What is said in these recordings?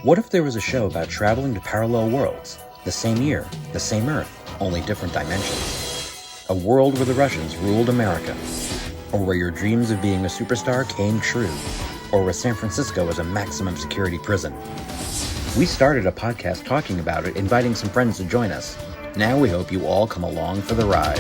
What if there was a show about traveling to parallel worlds, the same year, the same Earth, only different dimensions? A world where the Russians ruled America, or where your dreams of being a superstar came true, or where San Francisco was a maximum security prison. We started a podcast talking about it, inviting some friends to join us. Now we hope you all come along for the ride.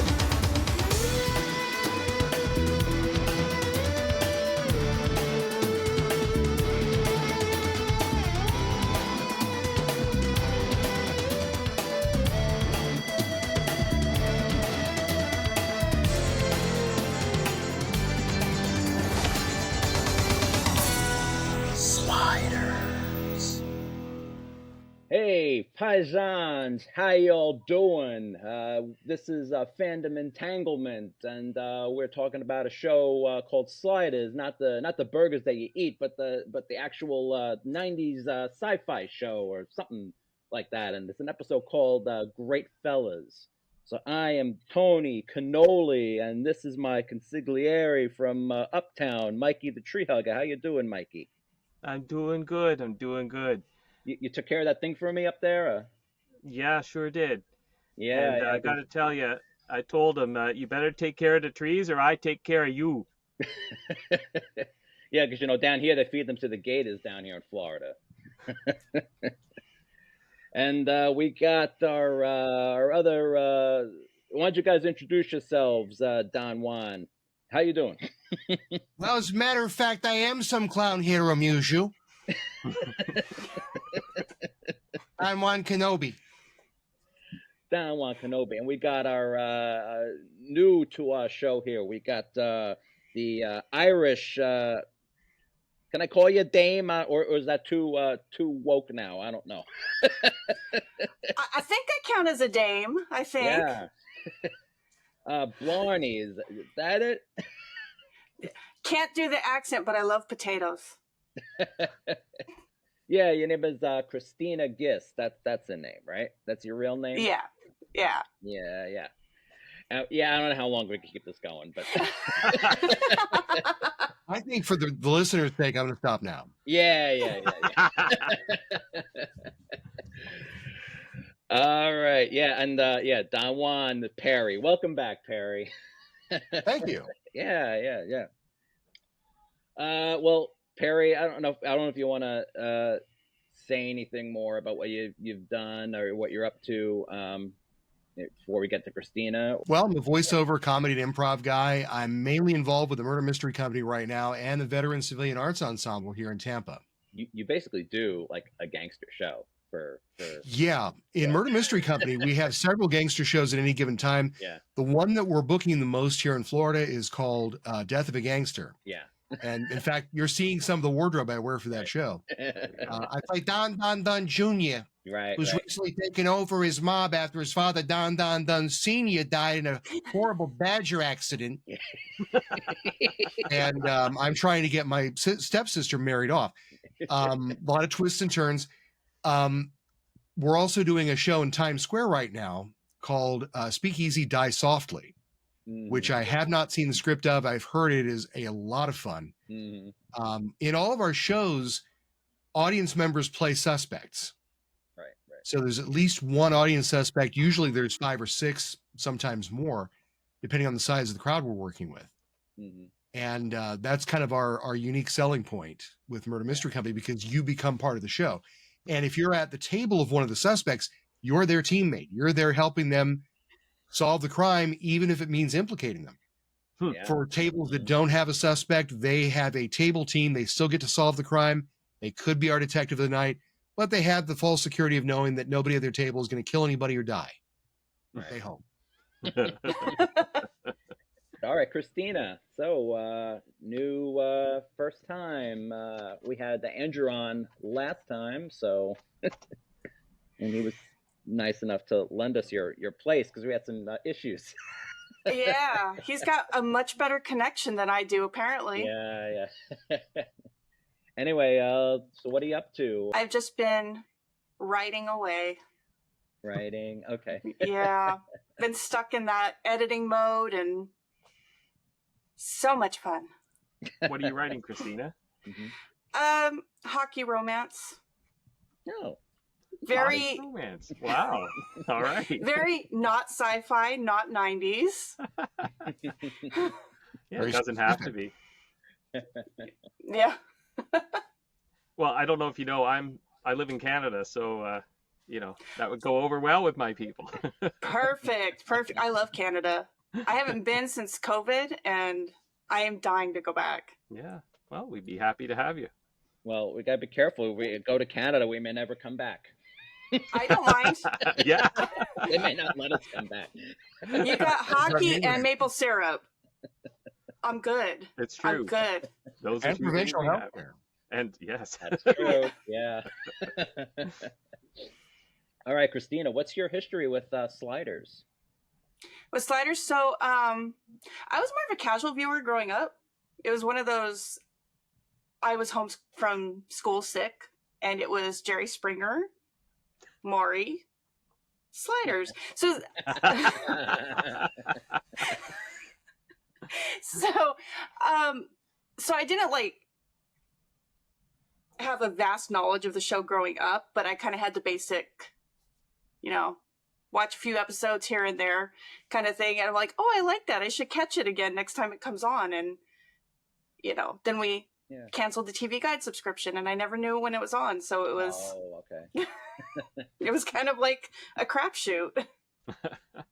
Hey, paizans, how y'all doing? This is FANDOM Entanglement, and we're talking about a show called Sliders, not the burgers that you eat, but the actual 90s sci-fi show or something like that. And it's an episode called Greatfellas. So I am Tony Cannoli, and this is my consigliere from Uptown, Mikey the Treehugger. How you doing, Mikey? I'm doing good. You took care of that thing for me up there? Yeah, sure did. Yeah, And I got to tell you, I told him, you better take care of the trees or I take care of you. Yeah, because, down here they feed them to the gators down here in Florida. And we got our other... why don't you guys introduce yourselves, Don Juan? How you doing? Well, as a matter of fact, I am some clown here to amuse you. I'm Juan Kenobi. Don Juan Kenobi. And we got our new to our show here. We got the Irish... can I call you Dame, or is that too woke now? I don't know. I think I count as a dame, I think. Yeah. Blarney, is that it? Can't do the accent, but I love potatoes. Yeah, your name is Christina Gist. That's the name, right? That's your real name? Yeah. Yeah, I don't know how long we can keep this going, but... I think for the listener's sake, I'm going to stop now. Yeah. All right, yeah, and Don Juan Perry. Welcome back, Perry. Thank you. Yeah. Well, Perry, I don't know if you want to say anything more about what you've done or what you're up to before we get to Christina. Well, I'm a voiceover, comedy, and improv guy. I'm mainly involved with the Murder Mystery Company right now and the Veteran Civilian Arts Ensemble here in Tampa. You basically do like a gangster show for... Yeah. In Murder Mystery Company, we have several gangster shows at any given time. Yeah. The one that we're booking the most here in Florida is called Death of a Gangster. Yeah. And in fact, you're seeing some of the wardrobe I wear for that show. I play Don Jr., who's recently taken over his mob after his father, Don Sr., died in a horrible badger accident. And I'm trying to get my stepsister married off. A lot of twists and turns. We're also doing a show in Times Square right now called Speakeasy Die Softly, which I have not seen the script of. I've heard it is a lot of fun. Mm-hmm. In all of our shows, audience members play suspects. Right. So there's at least one audience suspect. Usually there's 5 or 6, sometimes more, depending on the size of the crowd we're working with. Mm-hmm. And that's kind of our unique selling point with Murder Mystery Company, because you become part of the show. And if you're at the table of one of the suspects, you're their teammate. You're there helping them solve the crime, even if it means implicating them. Yeah. For tables that don't have a suspect, they have a table team. They still get to solve the crime. They could be our detective of the night, but they have the false security of knowing that nobody at their table is going to kill anybody or die. Right. They hope. All right, Christina. So, new first time. We had Andrew on last time, so and he was nice enough to lend us your place because we had some issues. Yeah, he's got a much better connection than I do, apparently. Yeah. Anyway, so what are you up to? I've just been writing away. Writing, okay. Yeah, been stuck in that editing mode and so much fun. What are you writing, Christina? Hockey romance. No. Very romance. Wow. All right. very not sci-fi, not 90s. Yeah, it doesn't have to be. Yeah. Well, I don't know if you know, I live in Canada, so that would go over well with my people. Perfect. I love Canada. I haven't been since COVID, and I am dying to go back. Yeah. Well, we'd be happy to have you. Well, we gotta be careful. If we go to Canada, we may never come back. I don't mind. Yeah. They may not let us come back. You got hockey and maple syrup. I'm good. It's true. I'm good. Those are And two things provincial we have. healthcare. And yes. That's true. Yeah. All right, Christina, what's your history with sliders? With sliders, so I was more of a casual viewer growing up. It was one of those, I was home from school sick, and it was Jerry Springer, Maury, sliders. So so I didn't have a vast knowledge of the show growing up, but I kind of had the basic, watch a few episodes here and there kind of thing. And I'm like, oh, I like that. I should catch it again next time it comes on. And, then we canceled the TV Guide subscription, and I never knew when it was on. So it was, oh, okay. it was kind of like a crapshoot.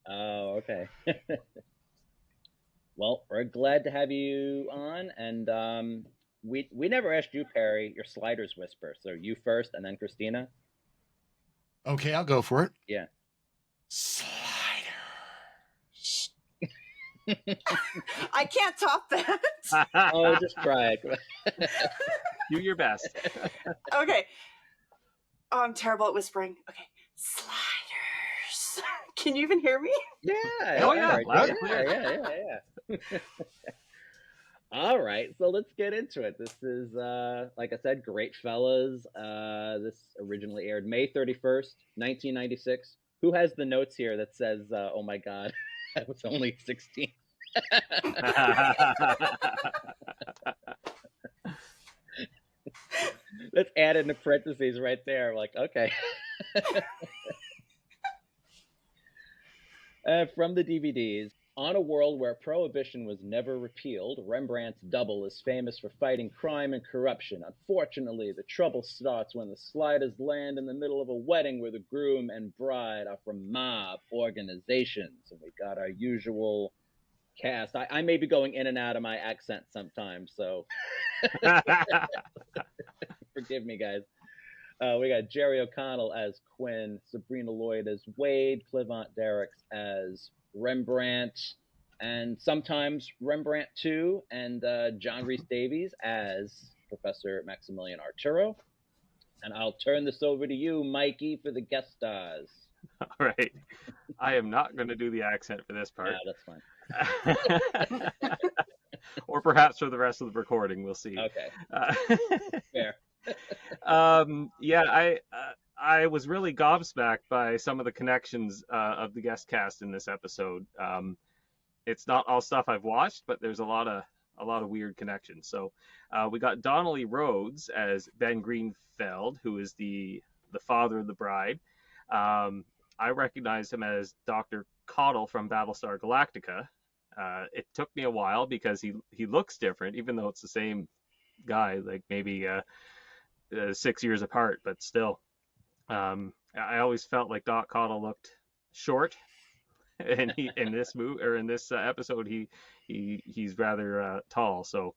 Oh, okay. Well, we're glad to have you on. And we never asked you, Perry, your sliders whisper. So you first and then Christina. Okay, I'll go for it. Yeah. Sliders. I can't top that. Oh, just try it. Do your best. Okay. Oh, I'm terrible at whispering. Okay. Sliders. Can you even hear me? Yeah. Oh, yeah. Loud and Yeah. All right, so let's get into it. This is, like I said, Greatfellas. This originally aired May 31st, 1996. Who has the notes here that says, oh my God, I was only 16? Let's add in the parentheses right there. Like, okay. From the DVDs. On a world where Prohibition was never repealed, Rembrandt's double is famous for fighting crime and corruption. Unfortunately, the trouble starts when the sliders land in the middle of a wedding where the groom and bride are from mob organizations. And we got our usual cast. I may be going in and out of my accent sometimes, so forgive me, guys. We got Jerry O'Connell as Quinn, Sabrina Lloyd as Wade, Clivant Derricks as Rembrandt, and sometimes Rembrandt 2, and John Rhys Davies as Professor Maximilian Arturo. And I'll turn this over to you, Mikey, for the guest stars. All right. I am not going to do the accent for this part. Yeah, that's fine. Or perhaps for the rest of the recording, we'll see. Okay. Fair. I was really gobsmacked by some of the connections of the guest cast in this episode. It's not all stuff I've watched, but there's a lot of weird connections. So we got Donnelly Rhodes as Ben Greenfeld, who is the father of the bride. I recognized him as Dr. Caudle from Battlestar Galactica. It took me a while because he looks different, even though it's the same guy, like maybe 6 years apart, but still. I always felt like Doc Caudle looked short, and in this episode he's rather tall. So,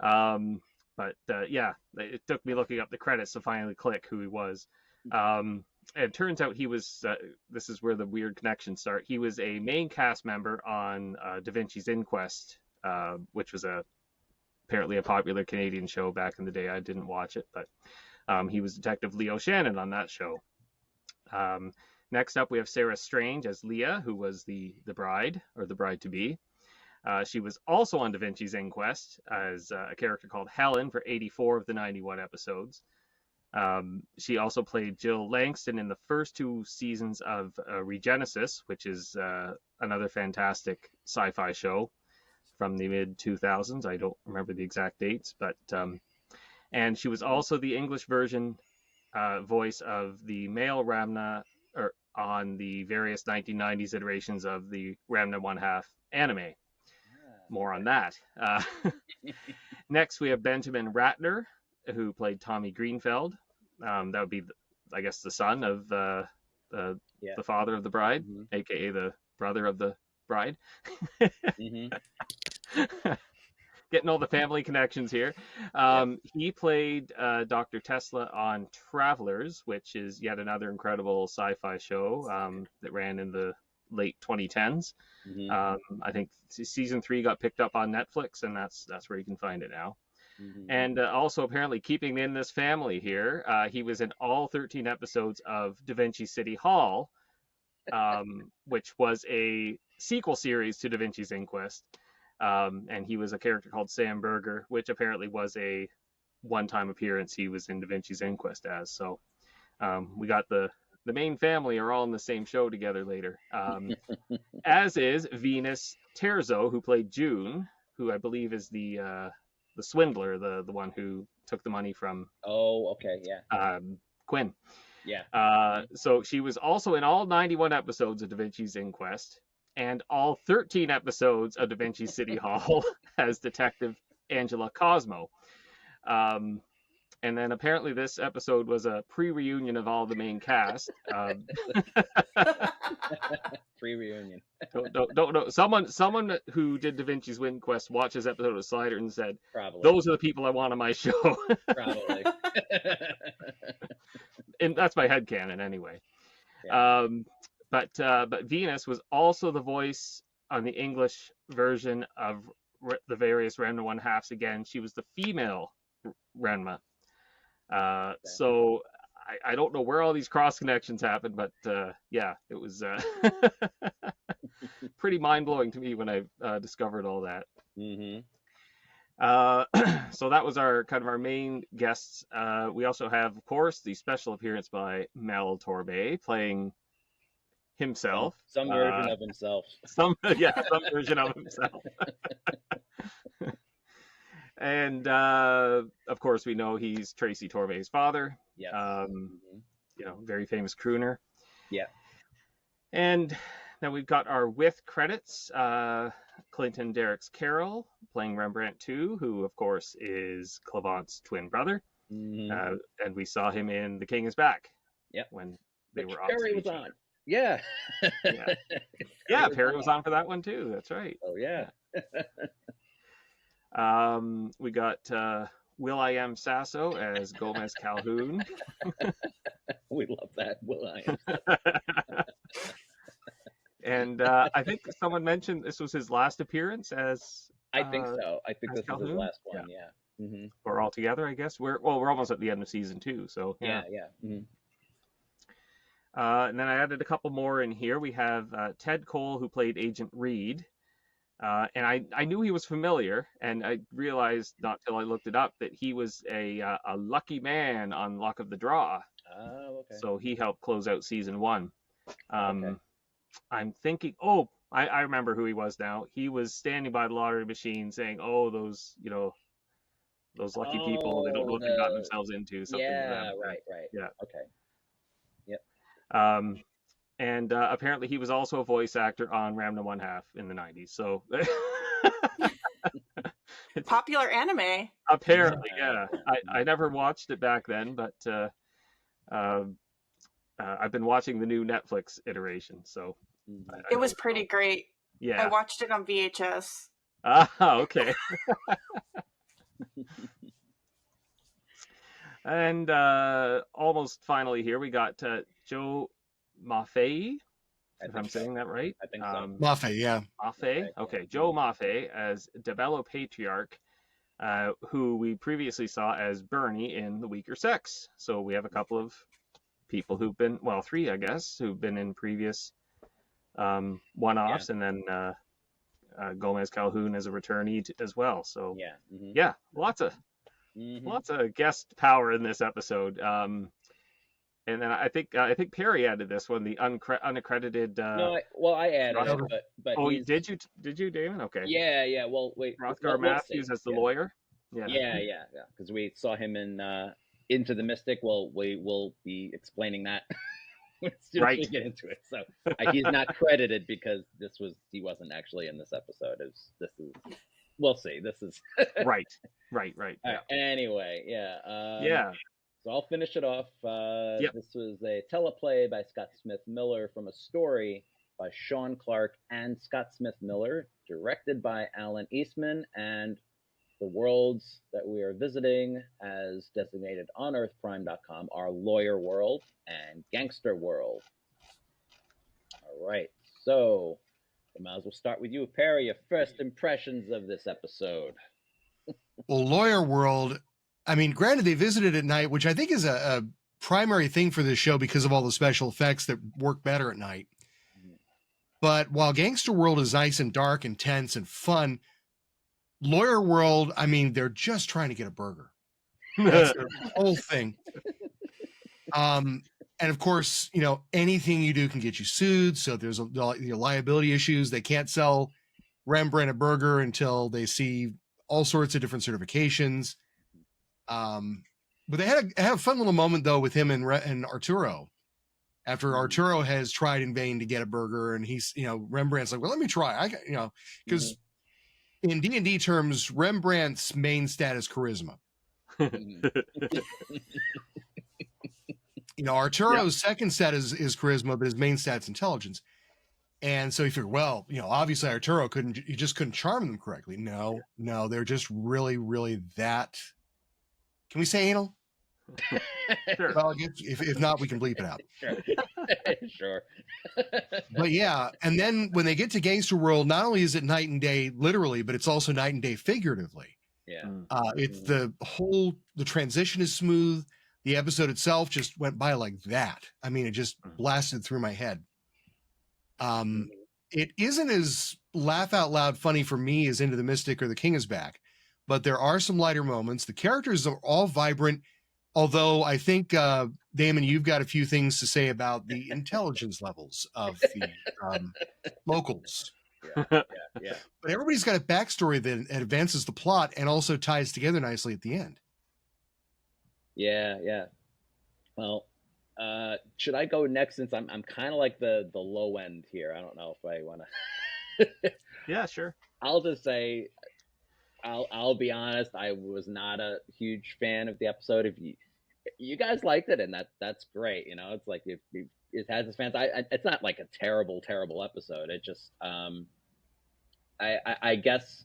it took me looking up the credits to finally click who he was. And it turns out he was. This is where the weird connections start. He was a main cast member on Da Vinci's Inquest, which was apparently a popular Canadian show back in the day. I didn't watch it, but. He was Detective Leo Shannon on that show. Next up, we have Sarah Strange as Leah, who was the bride, or the bride-to-be. She was also on Da Vinci's Inquest as a character called Helen for 84 of the 91 episodes. She also played Jill Langston in the first 2 seasons of Regenesis, which is another fantastic sci-fi show from the mid-2000s. I don't remember the exact dates, but... and she was also the English version voice of the male Ramna, or on the various 1990s iterations of the Ramna 1/2 anime. More on that. Next, we have Benjamin Ratner, who played Tommy Greenfeld. That would be, I guess, the son of the father of the bride, a.k.a. the brother of the bride. Getting all the family connections here. He played Dr. Tesla on Travelers, which is yet another incredible sci-fi show that ran in the late 2010s. I think season 3 got picked up on Netflix, and that's where you can find it now. And also, apparently, keeping in this family here, he was in all 13 episodes of Da Vinci City Hall, which was a sequel series to Da Vinci's Inquest. And he was a character called Sam Berger, which apparently was a one-time appearance he was in Da Vinci's Inquest as. So we got the main family are all in the same show together later. As is Venus Terzo, who played June, who I believe is the swindler, the one who took the money from Quinn. So she was also in all 91 episodes of Da Vinci's Inquest and all 13 episodes of Da Vinci City Hall as Detective Angela Cosmo. And then apparently this episode was a pre-reunion of all the main cast. Pre-reunion. Don't know. Someone who did Da Vinci's Inquest watched this episode of Slider and said, Probably. "Those are the people I want on my show." Probably. And that's my headcanon anyway. Yeah. But Venus was also the voice on the English version of the various Renma 1/2s. Again, she was the female Renma. So I don't know where all these cross connections happened, but yeah, it was pretty mind-blowing to me when I discovered all that. So that was our main guests. We also have, of course, the special appearance by Mel Tormé playing himself. Some version of himself. Some version of himself. And of course, we know he's Tracy Tormé's father. Yes. Very famous crooner. Yeah. And now we've got our with credits. Clinton Derricks Carroll playing Rembrandt 2, who of course is Clavant's twin brother. And we saw him in The King is Back. Yeah. When they were Perry was on. Yeah. Yeah, Perry was on for that one too. That's right. Oh yeah. We got Will.i.am Sasso as Gomez Calhoun. We love that, Will.i.am. And I think someone mentioned this was his last appearance as. I think so. I think this Calhoun? was his last one. Yeah. Or altogether, I guess. We're almost at the end of season 2, so Yeah. And then I added a couple more in here. We have Ted Cole, who played Agent Reed. And I knew he was familiar, and I realized not till I looked it up that he was a lucky man on Luck of the Draw. Oh, okay. So he helped close out season 1. Okay. I'm thinking, I remember who he was now. He was standing by the lottery machine saying, "Oh, those lucky people, they don't know what they've gotten themselves into." Something to that. Right. Yeah. Okay. Yep. And apparently he was also a voice actor on Ramna 1/2 in the 90s. So Popular anime. Apparently, yeah. I never watched it back then, but I've been watching the new Netflix iteration. So It was pretty great. Yeah. I watched it on VHS. Okay. And almost finally here, we got Joe Maffei, if I'm saying that right. I think so. Maffei, yeah. Maffei? Okay, Joe Maffei as DeBello Patriarch, who we previously saw as Bernie in The Weaker Sex. So we have a couple of people who've been, 3, I guess, who've been in previous one-offs, and then Gomez Calhoun as a returnee as well. So yeah, lots of guest power in this episode. And then I think Perry added this one, the unaccredited. No, I added it, but did you, Damon? Okay. Yeah. Well, wait. Rothgar Matthews as the lawyer. Yeah. Because we saw him in Into the Mystic, we will be explaining that as soon as we get into it. So he's not credited because he wasn't actually in this episode. We'll see. This is right. Yeah. Anyway, yeah. Yeah. So I'll finish it off. This was a teleplay by Scott Smith Miller from a story by Sean Clark and Scott Smith Miller, directed by Allan Eastman, and the worlds that we are visiting, as designated on earthprime.com, are Lawyer World and Gangster World. All right, so we might as well start with you, Perry. Your first impressions of this episode. Well, Lawyer World, I mean, granted, they visited at night, which I think is a primary thing for this show because of all the special effects that work better at night. But while Gangster World is nice and dark and tense and fun, Lawyer World, I mean, they're just trying to get a burger. That's their whole thing. And of course, anything you do can get you sued. So there's liability issues. They can't sell Rembrandt a burger until they see all sorts of different certifications. But they had a fun little moment though with him and Arturo. After Arturo has tried in vain to get a burger, and he's, Rembrandt's like, well, let me try. Because in D&D terms, Rembrandt's main stat is charisma. Arturo's second stat is charisma, but his main stat's intelligence. And so he figured, well, obviously Arturo just couldn't charm them correctly. No, they're just really, really that. Can we say anal? Sure. Well, if not, we can bleep it out. Sure. But yeah, and then when they get to Gangster World, not only is it night and day literally, but it's also night and day figuratively. Yeah. It's the transition is smooth. The episode itself just went by like that. I mean, it just blasted through my head. It isn't as laugh out loud funny for me as Into the Mystic or The King is Back, but there are some lighter moments. The characters are all vibrant. Although I think, Damon, you've got a few things to say about the intelligence levels of the locals. Yeah. But everybody's got a backstory that advances the plot and also ties together nicely at the end. Yeah. Well, should I go next since I'm kind of like the low end here? I don't know if I want to. Yeah, sure. I'll just say, I'll be honest. I was not a huge fan of the episode. If you guys liked it, and that's great. It's like it has its fans. It's not like a terrible episode. It just I guess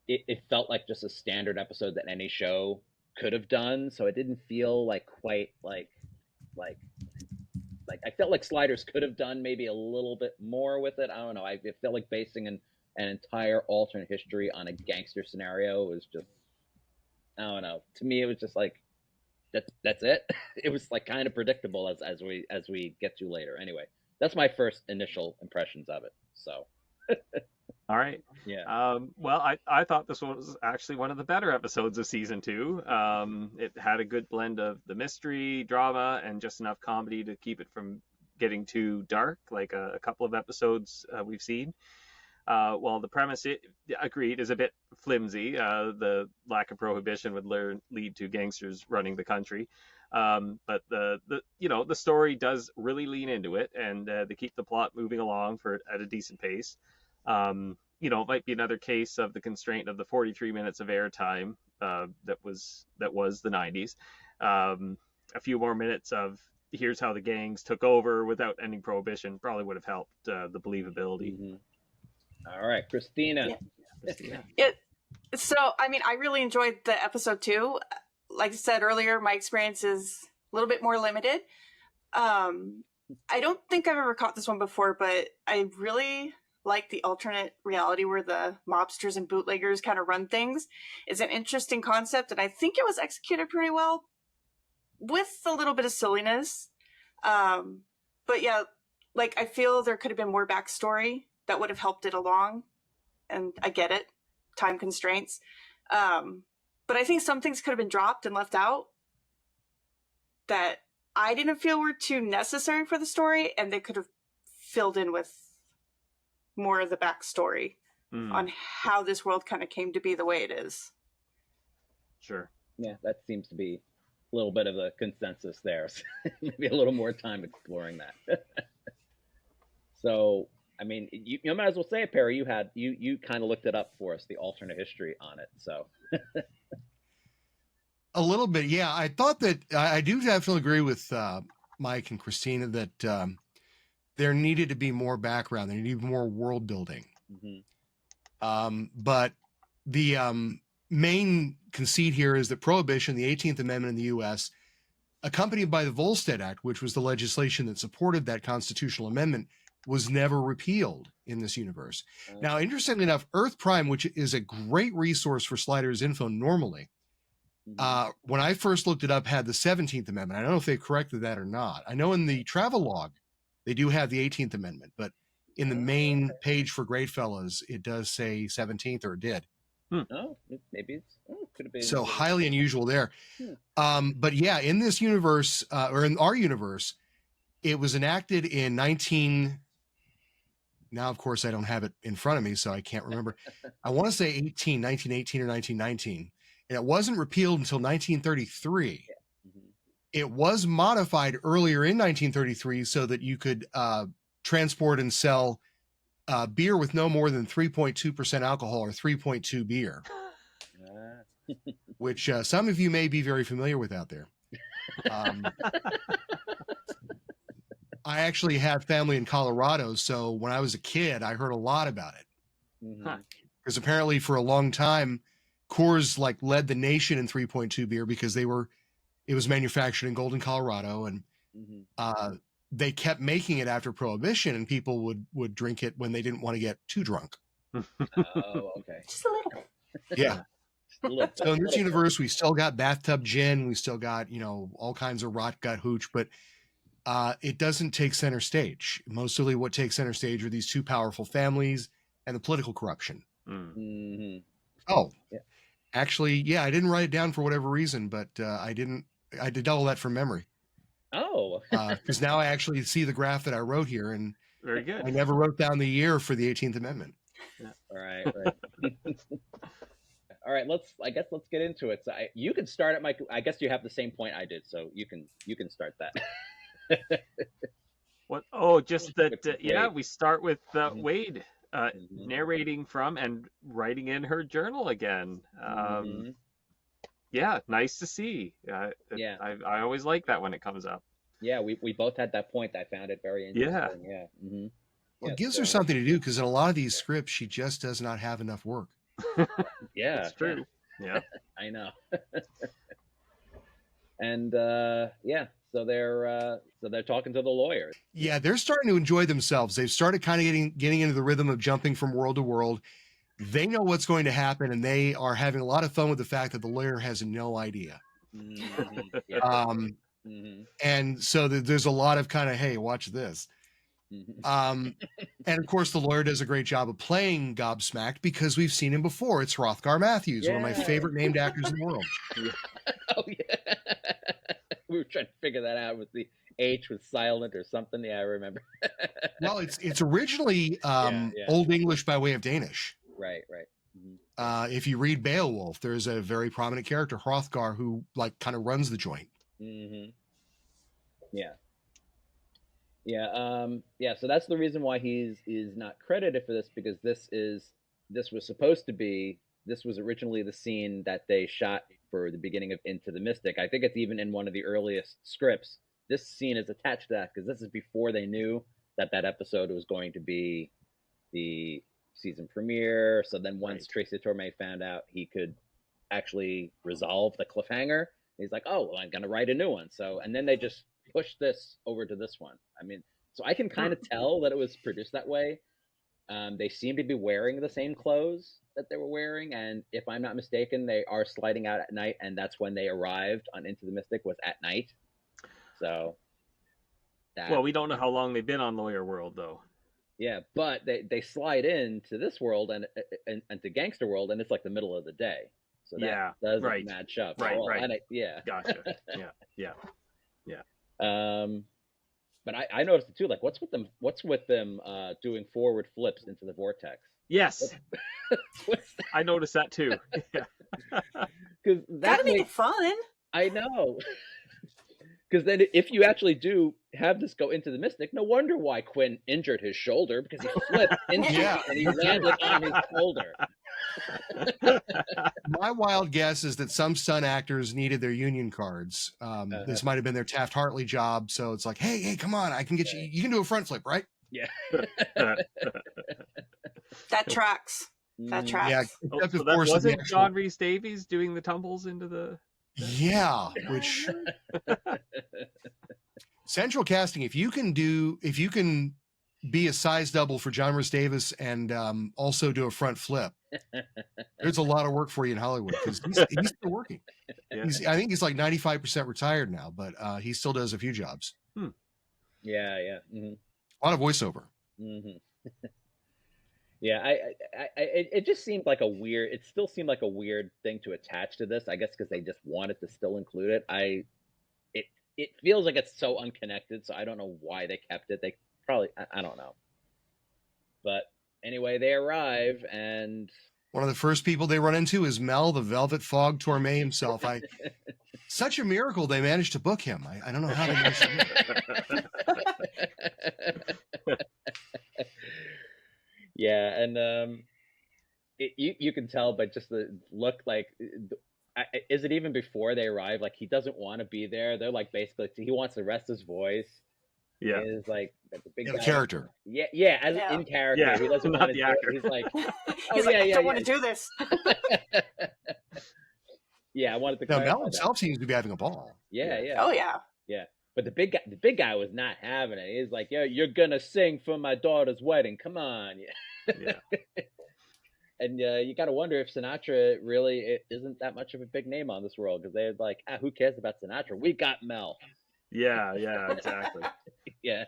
it felt like just a standard episode that any show could have done. So it didn't feel like quite like I felt like Sliders could have done maybe a little bit more with it. I don't know. It felt like basing an entire alternate history on a gangster scenario was just, I don't know. To me, it was just like that's it. It was like kind of predictable as we get to later. Anyway, that's my first initial impressions of it. So. All right. Yeah. Well, I thought this was actually one of the better episodes of season 2. It had a good blend of the mystery, drama, and just enough comedy to keep it from getting too dark, like a couple of episodes we've seen. While the premise, agreed, is a bit flimsy. The lack of prohibition would lead to gangsters running the country. But the story does really lean into it, and they keep the plot moving along at a decent pace. It might be another case of the constraint of the 43 minutes of airtime that was the 90s. A few more minutes of here's how the gangs took over without ending prohibition probably would have helped the believability. Mm-hmm. All right, Christina. Yeah. So, I mean, I really enjoyed the episode too. Like I said earlier, my experience is a little bit more limited. I don't think I've ever caught this one before, but I really like the alternate reality where the mobsters and bootleggers kind of run things. It's an interesting concept, and I think it was executed pretty well with a little bit of silliness. But yeah, like I feel there could have been more backstory that would have helped it along. And I get it, time constraints. But I think some things could have been dropped and left out that I didn't feel were too necessary for the story, and they could have filled in with more of the backstory on how this world kind of came to be the way it is. Sure. Yeah, that seems to be little bit of a consensus there. So maybe a little more time exploring that. So, I mean, you might as well say it, Perry. You kind of looked it up for us, the alternate history on it. So A little bit, yeah. I thought that I do definitely agree with Mike and Christina that there needed to be more background. There needed to be more world building. But the main conceit here is that Prohibition, the 18th Amendment in the U.S., accompanied by the Volstead Act, which was the legislation that supported that constitutional amendment, was never repealed in this universe. Now, interestingly enough, Earth Prime, which is a great resource for Sliders info normally, when I first looked it up, had the 17th Amendment. I don't know if they corrected that or not. I know in the travel log, they do have the 18th Amendment, but in the main page for Greatfellas, it does say 17th, or it did. Oh, maybe it's could have been. So highly unusual there. But yeah, in this universe, or in our universe, it was enacted in now, of course, I don't have it in front of me, so I can't remember. I want to say 1918 or 1919. And it wasn't repealed until 1933. It was modified earlier in 1933 so that you could transport and sell beer with no more than 3.2% alcohol, or 3.2 beer, which some of you may be very familiar with out there. I actually have family in Colorado, so when I was a kid, I heard a lot about it. Because apparently for a long time, Coors led the nation in 3.2 beer because it was manufactured in Golden, Colorado, and they kept making it after Prohibition, and people would drink it when they didn't want to get too drunk. Oh, okay. Just a little bit. Yeah. So in this universe, we still got bathtub gin, we still got all kinds of rot gut hooch, but it doesn't take center stage. Mostly what takes center stage are these two powerful families and the political corruption. Oh, yeah. Actually, yeah, I didn't write it down for whatever reason, but I did double that from memory. Oh. Because now I actually see the graph that I wrote here, and very good. I never wrote down the year for the 18th Amendment. Yeah. All right. All right, let's get into it. So you can start at Mike. I guess you have the same point I did, so you can start that. What? Oh, just that. Yeah, we start with Wade narrating from and writing in her journal again. Yeah, nice to see. Yeah, I always like that when it comes up. Yeah, we both had that point. I found it very interesting. Yeah. Well, it gives her something to do, because in a lot of these scripts, she just does not have enough work. Yeah, it's true. Yeah, I know. And so they're talking to the lawyer. Yeah, they're starting to enjoy themselves. They've started kind of getting into the rhythm of jumping from world to world. They know what's going to happen, and they are having a lot of fun with the fact that the lawyer has no idea. And so there's a lot of kind of, hey, watch this. And of course, the lawyer does a great job of playing gobsmacked, because we've seen him before. It's Hrothgar Matthews, one of my favorite named actors in the world. Oh yeah, we were trying to figure that out with the H was silent or something. Yeah, I remember. Well, it's originally Old English by way of Danish. Right. If you read Beowulf, there's a very prominent character, Hrothgar, who kind of runs the joint. Yeah. So that's the reason why he's not credited for this, because this was originally the scene that they shot for the beginning of Into the Mystic. I think it's even in one of the earliest scripts. This scene is attached to that because this is before they knew that episode was going to be the season premiere. So then once Tracy Tormé found out he could actually resolve the cliffhanger, he's like, oh, well, I'm going to write a new one. So, and then they just pushed this over to this one. I mean, so I can kind of tell that it was produced that way. They seem to be wearing the same clothes that they were wearing, and if I'm not mistaken, they are sliding out at night, and that's when they arrived on Into the Mystic, was at night. So, well, we don't know how long they've been on Lawyer World, though. Yeah, but they slide into this world and to Gangster World, and it's like the middle of the day. So that doesn't match up. Right. Yeah. Gotcha. Yeah. But I noticed it too. Like, what's with them doing forward flips into the vortex? Yes. I noticed that too. Because that make it fun. I know. Because then if you actually do have this go into the Mystic, no wonder why Quinn injured his shoulder, because he flipped into Yeah. it and he landed on his shoulder. My wild guess is that some stunt actors needed their union cards. This might have been their Taft-Hartley job. So it's like, hey, come on. I can get you. You can do a front flip, right? Yeah. That tracks. That tracks. Yeah. Oh, Except, so of that course, in the wasn't actual- John Rhys Davies doing the tumbles into the... Yeah, which central casting, if you can be a size double for John Rhys Davis and also do a front flip, there's a lot of work for you in Hollywood, because he's still working. Yeah. I think he's like 95% retired now, but he still does a few jobs. Yeah. Mm-hmm. A lot of voiceover. Mm-hmm. Yeah, it just seemed like it still seemed like a weird thing to attach to this, I guess, because they just wanted to still include it. It feels like it's so unconnected, so I don't know why they kept it. They probably, I don't know. But anyway, they arrive, and one of the first people they run into is Mel, the Velvet Fog Tormé himself. Such a miracle they managed to book him. I don't know how they managed to do it. Yeah, and you can tell by just the look, like, is it even before they arrive? Like, he doesn't want to be there. They're like, basically, he wants to rest his voice. Yeah. He's like the big guy. The character. Yeah, in character. Yeah, He doesn't not want to the do actor. it. He's like, He's like, I don't want to do this. Yeah, I wanted to Now, clarify Mel himself seems to be having a ball. Yeah. Oh yeah. Yeah. But the big guy was not having it. He's like, "Yo, you're gonna sing for my daughter's wedding. Come on." Yeah. And you got to wonder if Sinatra really isn't that much of a big name on this world, because they're like, who cares about Sinatra? We got Mel. Yeah, exactly. Yeah.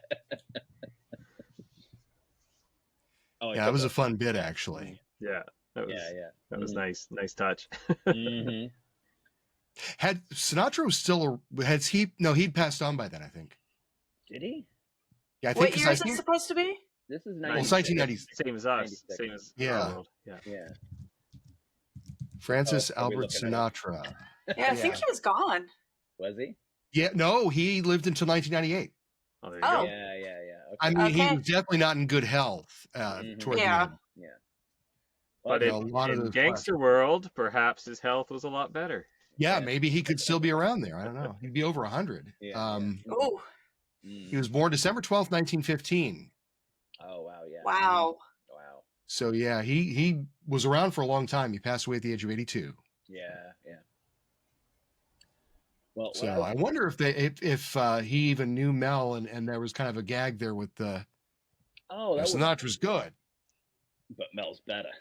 Yeah, that was a fun bit, actually. Yeah. That was, That was nice. Nice touch. Mm-hmm. Had Sinatra was still he'd passed on by then, I think. Did he? Yeah, I think. What year is it supposed to be? This is Well, 1990. Same as us. Same as our world. Yeah. Francis Albert Sinatra. Yeah, I think he was gone. Was he? Yeah, no, he lived until 1998. Oh, there you go. Yeah. Okay. I mean, he was definitely not in good health toward the end. Yeah. But in gangster world, perhaps his health was a lot better. Yeah, maybe he could still be around there. I don't know. He'd be over 100. Oh. He was born December 12th, 1915. Oh, wow, yeah. Wow. Wow. So, yeah, he was around for a long time. He passed away at the age of 82. Yeah. Well, so I wonder if he even knew Mel, and there was kind of a gag there with the Sinatra's good, but Mel's better.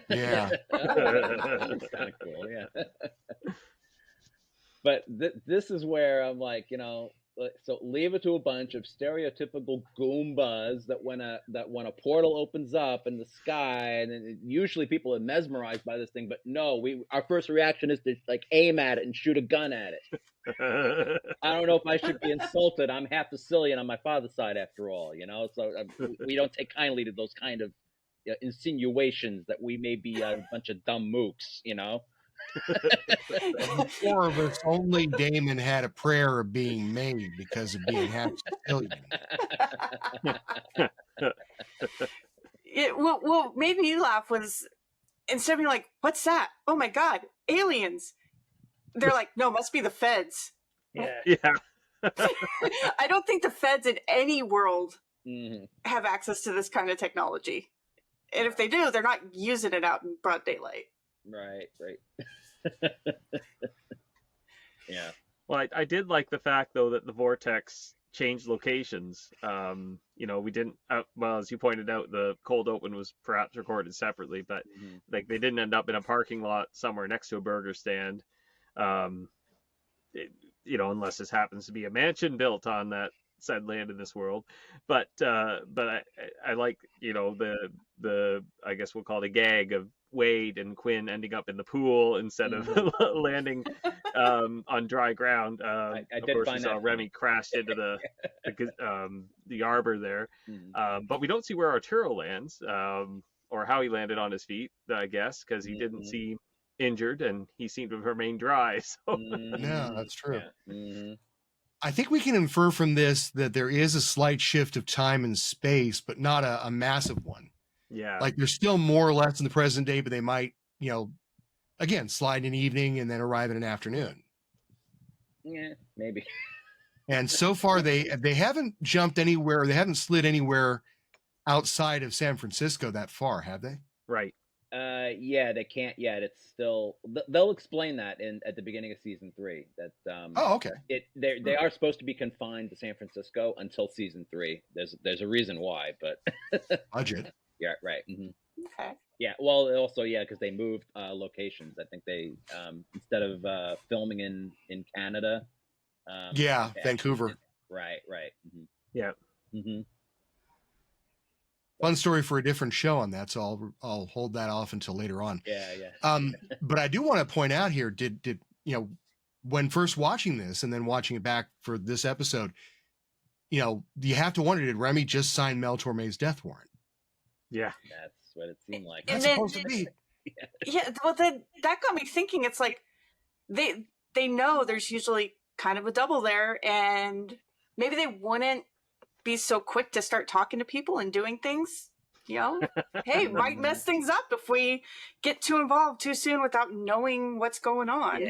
Yeah. That's kind of cool. Yeah. But this is where I'm like, so leave it to a bunch of stereotypical Goombas that when a portal opens up in the sky, and then usually people are mesmerized by this thing, but no, our first reaction is to like aim at it and shoot a gun at it. I don't know if I should be insulted. I'm half Sicilian on my father's side, after all, so we don't take kindly to those kind of insinuations that we may be a bunch of dumb mooks, Four of us, only Damon had a prayer of being made because of being half Sicilian. What made me laugh was, instead of being like, "What's that? Oh my God, aliens!" They're like, "No, must be the feds." Yeah. I don't think the feds in any world have access to this kind of technology, and if they do, they're not using it out in broad daylight. Right. Yeah. Well, I did like the fact, though, that the vortex changed locations. We didn't, well, as you pointed out, the cold open was perhaps recorded separately, but like they didn't end up in a parking lot somewhere next to a burger stand. Unless this happens to be a mansion built on that said land in this world. But I like, the I guess we'll call it a gag of Wade and Quinn ending up in the pool instead of landing on dry ground. I of did course, find we saw that Remy crashed into the arbor there, but we don't see where Arturo lands, or how he landed on his feet, I guess, because he didn't see injured, and he seemed to have remained dry. So Yeah, that's true. Yeah. Mm-hmm. I think we can infer from this that there is a slight shift of time and space, but not a massive one. yeah, Like they're still more or less in the present day, but they might, again, slide in evening and then arrive in an afternoon. Yeah, maybe. And so far they haven't jumped anywhere. They haven't slid anywhere outside of San Francisco that far, have they? right. Yeah, they can't yet. It's still they'll explain that at the beginning of season 3 that Oh, okay. they are supposed to be confined to San Francisco until season 3. There's a reason why, but Budget. yeah, right. Mm-hmm. Okay. Yeah, well, also because they moved locations. I think they instead of filming in Canada. Yeah, Vancouver. Right. Mm-hmm. Yeah. Mm-hmm. Fun story for a different show on that, so I'll hold that off until later on. Yeah. But I do want to point out here, did when first watching this and then watching it back for this episode, you have to wonder, did Remy just sign Mel Tormé's death warrant? Yeah. That's what it seemed like. That's supposed to be. Yeah, well, then that got me thinking. It's like they know there's usually kind of a double there, and maybe they wouldn't be so quick to start talking to people and doing things. Hey, might mess things up if we get too involved too soon without knowing what's going on.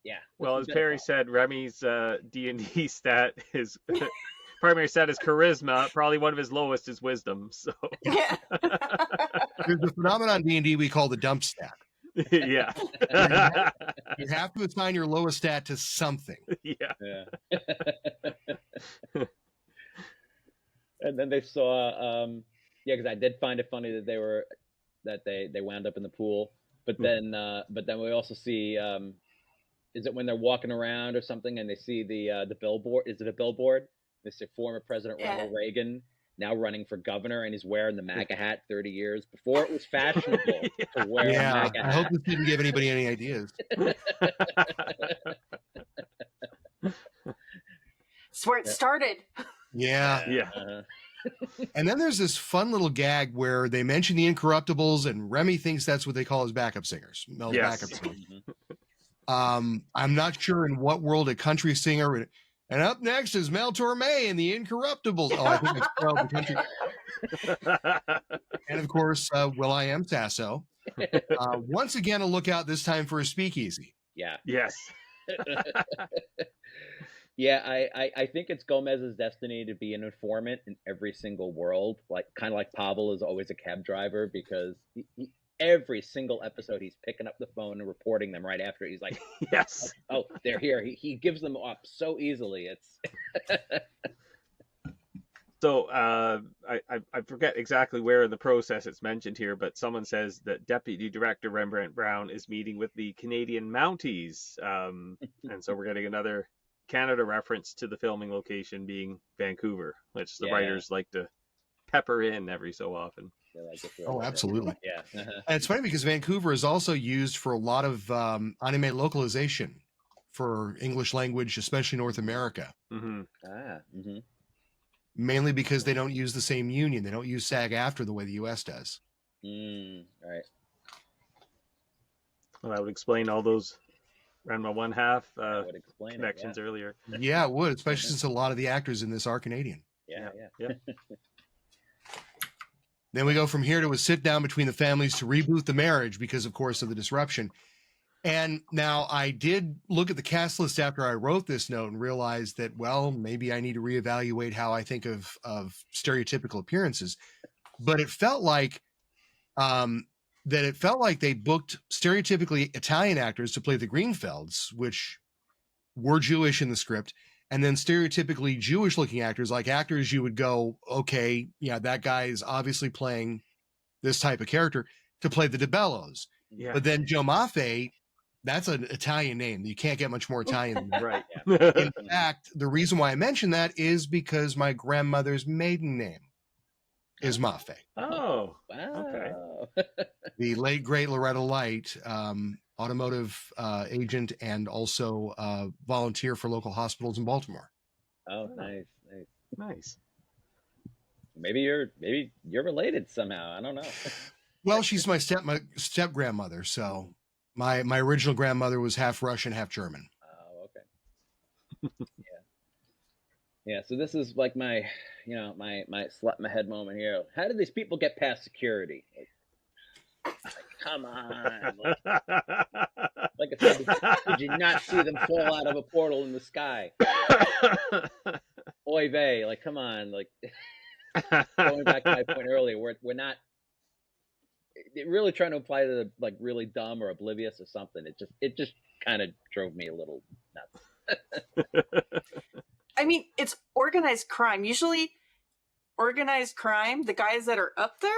Yeah. Well, as Perry said, Remy's D&D stat is primary stat is charisma. Probably one of his lowest is wisdom. So Yeah. There's a phenomenon in D&D we call the dump stat. yeah. You have to assign your lowest stat to something. Yeah. And then they saw, because I did find it funny that they wound up in the pool. But then we also see, is it when they're walking around or something and they see the billboard? Is it a billboard? They see former President Ronald Reagan now running for governor, and he's wearing the MAGA hat 30 years before it was fashionable to wear a MAGA hat. I hope this didn't give anybody any ideas. It's where it started. Yeah. And then there's this fun little gag where they mention the Incorruptibles, and Remy thinks that's what they call his backup singers. Mel's backup singers. I'm not sure in what world a country singer. And up next is Mel Tormé and the Incorruptibles. Oh, I think I spelled the country. And of course, will.i.am Sasso. Once again, a lookout this time for a speakeasy. Yeah. Yes. Yeah, I think it's Gomez's destiny to be an informant in every single world, kind of like Pavel is always a cab driver, because every single episode he's picking up the phone and reporting them right after. He's like, yes, oh, they're here. He gives them up so easily. It's So I forget exactly where in the process it's mentioned here, but someone says that Deputy Director Rembrandt Brown is meeting with the Canadian Mounties, and so we're getting another Canada reference to the filming location being Vancouver, which the writers like to pepper in every so often. Oh, absolutely. Yeah. And it's funny because Vancouver is also used for a lot of anime localization for English language, especially North America. Mm-hmm. Mainly because they don't use the same union. They don't use SAG-AFTRA the way the U.S. does. Right. Well, that would explain all those Ranma 1/2 connections earlier. Yeah, it would, especially since a lot of the actors in this are Canadian. Yeah. Then we go from here to a sit down between the families to reboot the marriage because, of course, of the disruption. And now I did look at the cast list after I wrote this note and realized that, well, maybe I need to reevaluate how I think of stereotypical appearances. But it felt like they booked stereotypically Italian actors to play the Greatfellas, which were Jewish in the script, and then stereotypically Jewish-looking actors, like actors you would go, okay, yeah, that guy is obviously playing this type of character, to play the DeBellos. Yeah. But then Joe Maffei, that's an Italian name. You can't get much more Italian than that. Right. In fact, the reason why I mention that is because my grandmother's maiden name is Maffei. Oh, wow. Okay. The late, great Loretta Light, automotive agent and also volunteer for local hospitals in Baltimore. Oh, Nice. Maybe you're related somehow. I don't know. Well, she's my step grandmother, so My original grandmother was half Russian, half German. Oh, okay. Yeah. So this is like my, my slap my head moment here. How did these people get past security? Like, come on. Like I said, did you not see them fall out of a portal in the sky? Oy vey, like, come on. Like, going back to my point earlier, we're not really trying to imply that they're like really dumb or oblivious or something. It just kind of drove me a little nuts. I mean, it's organized crime. Usually, organized crime, the guys that are up there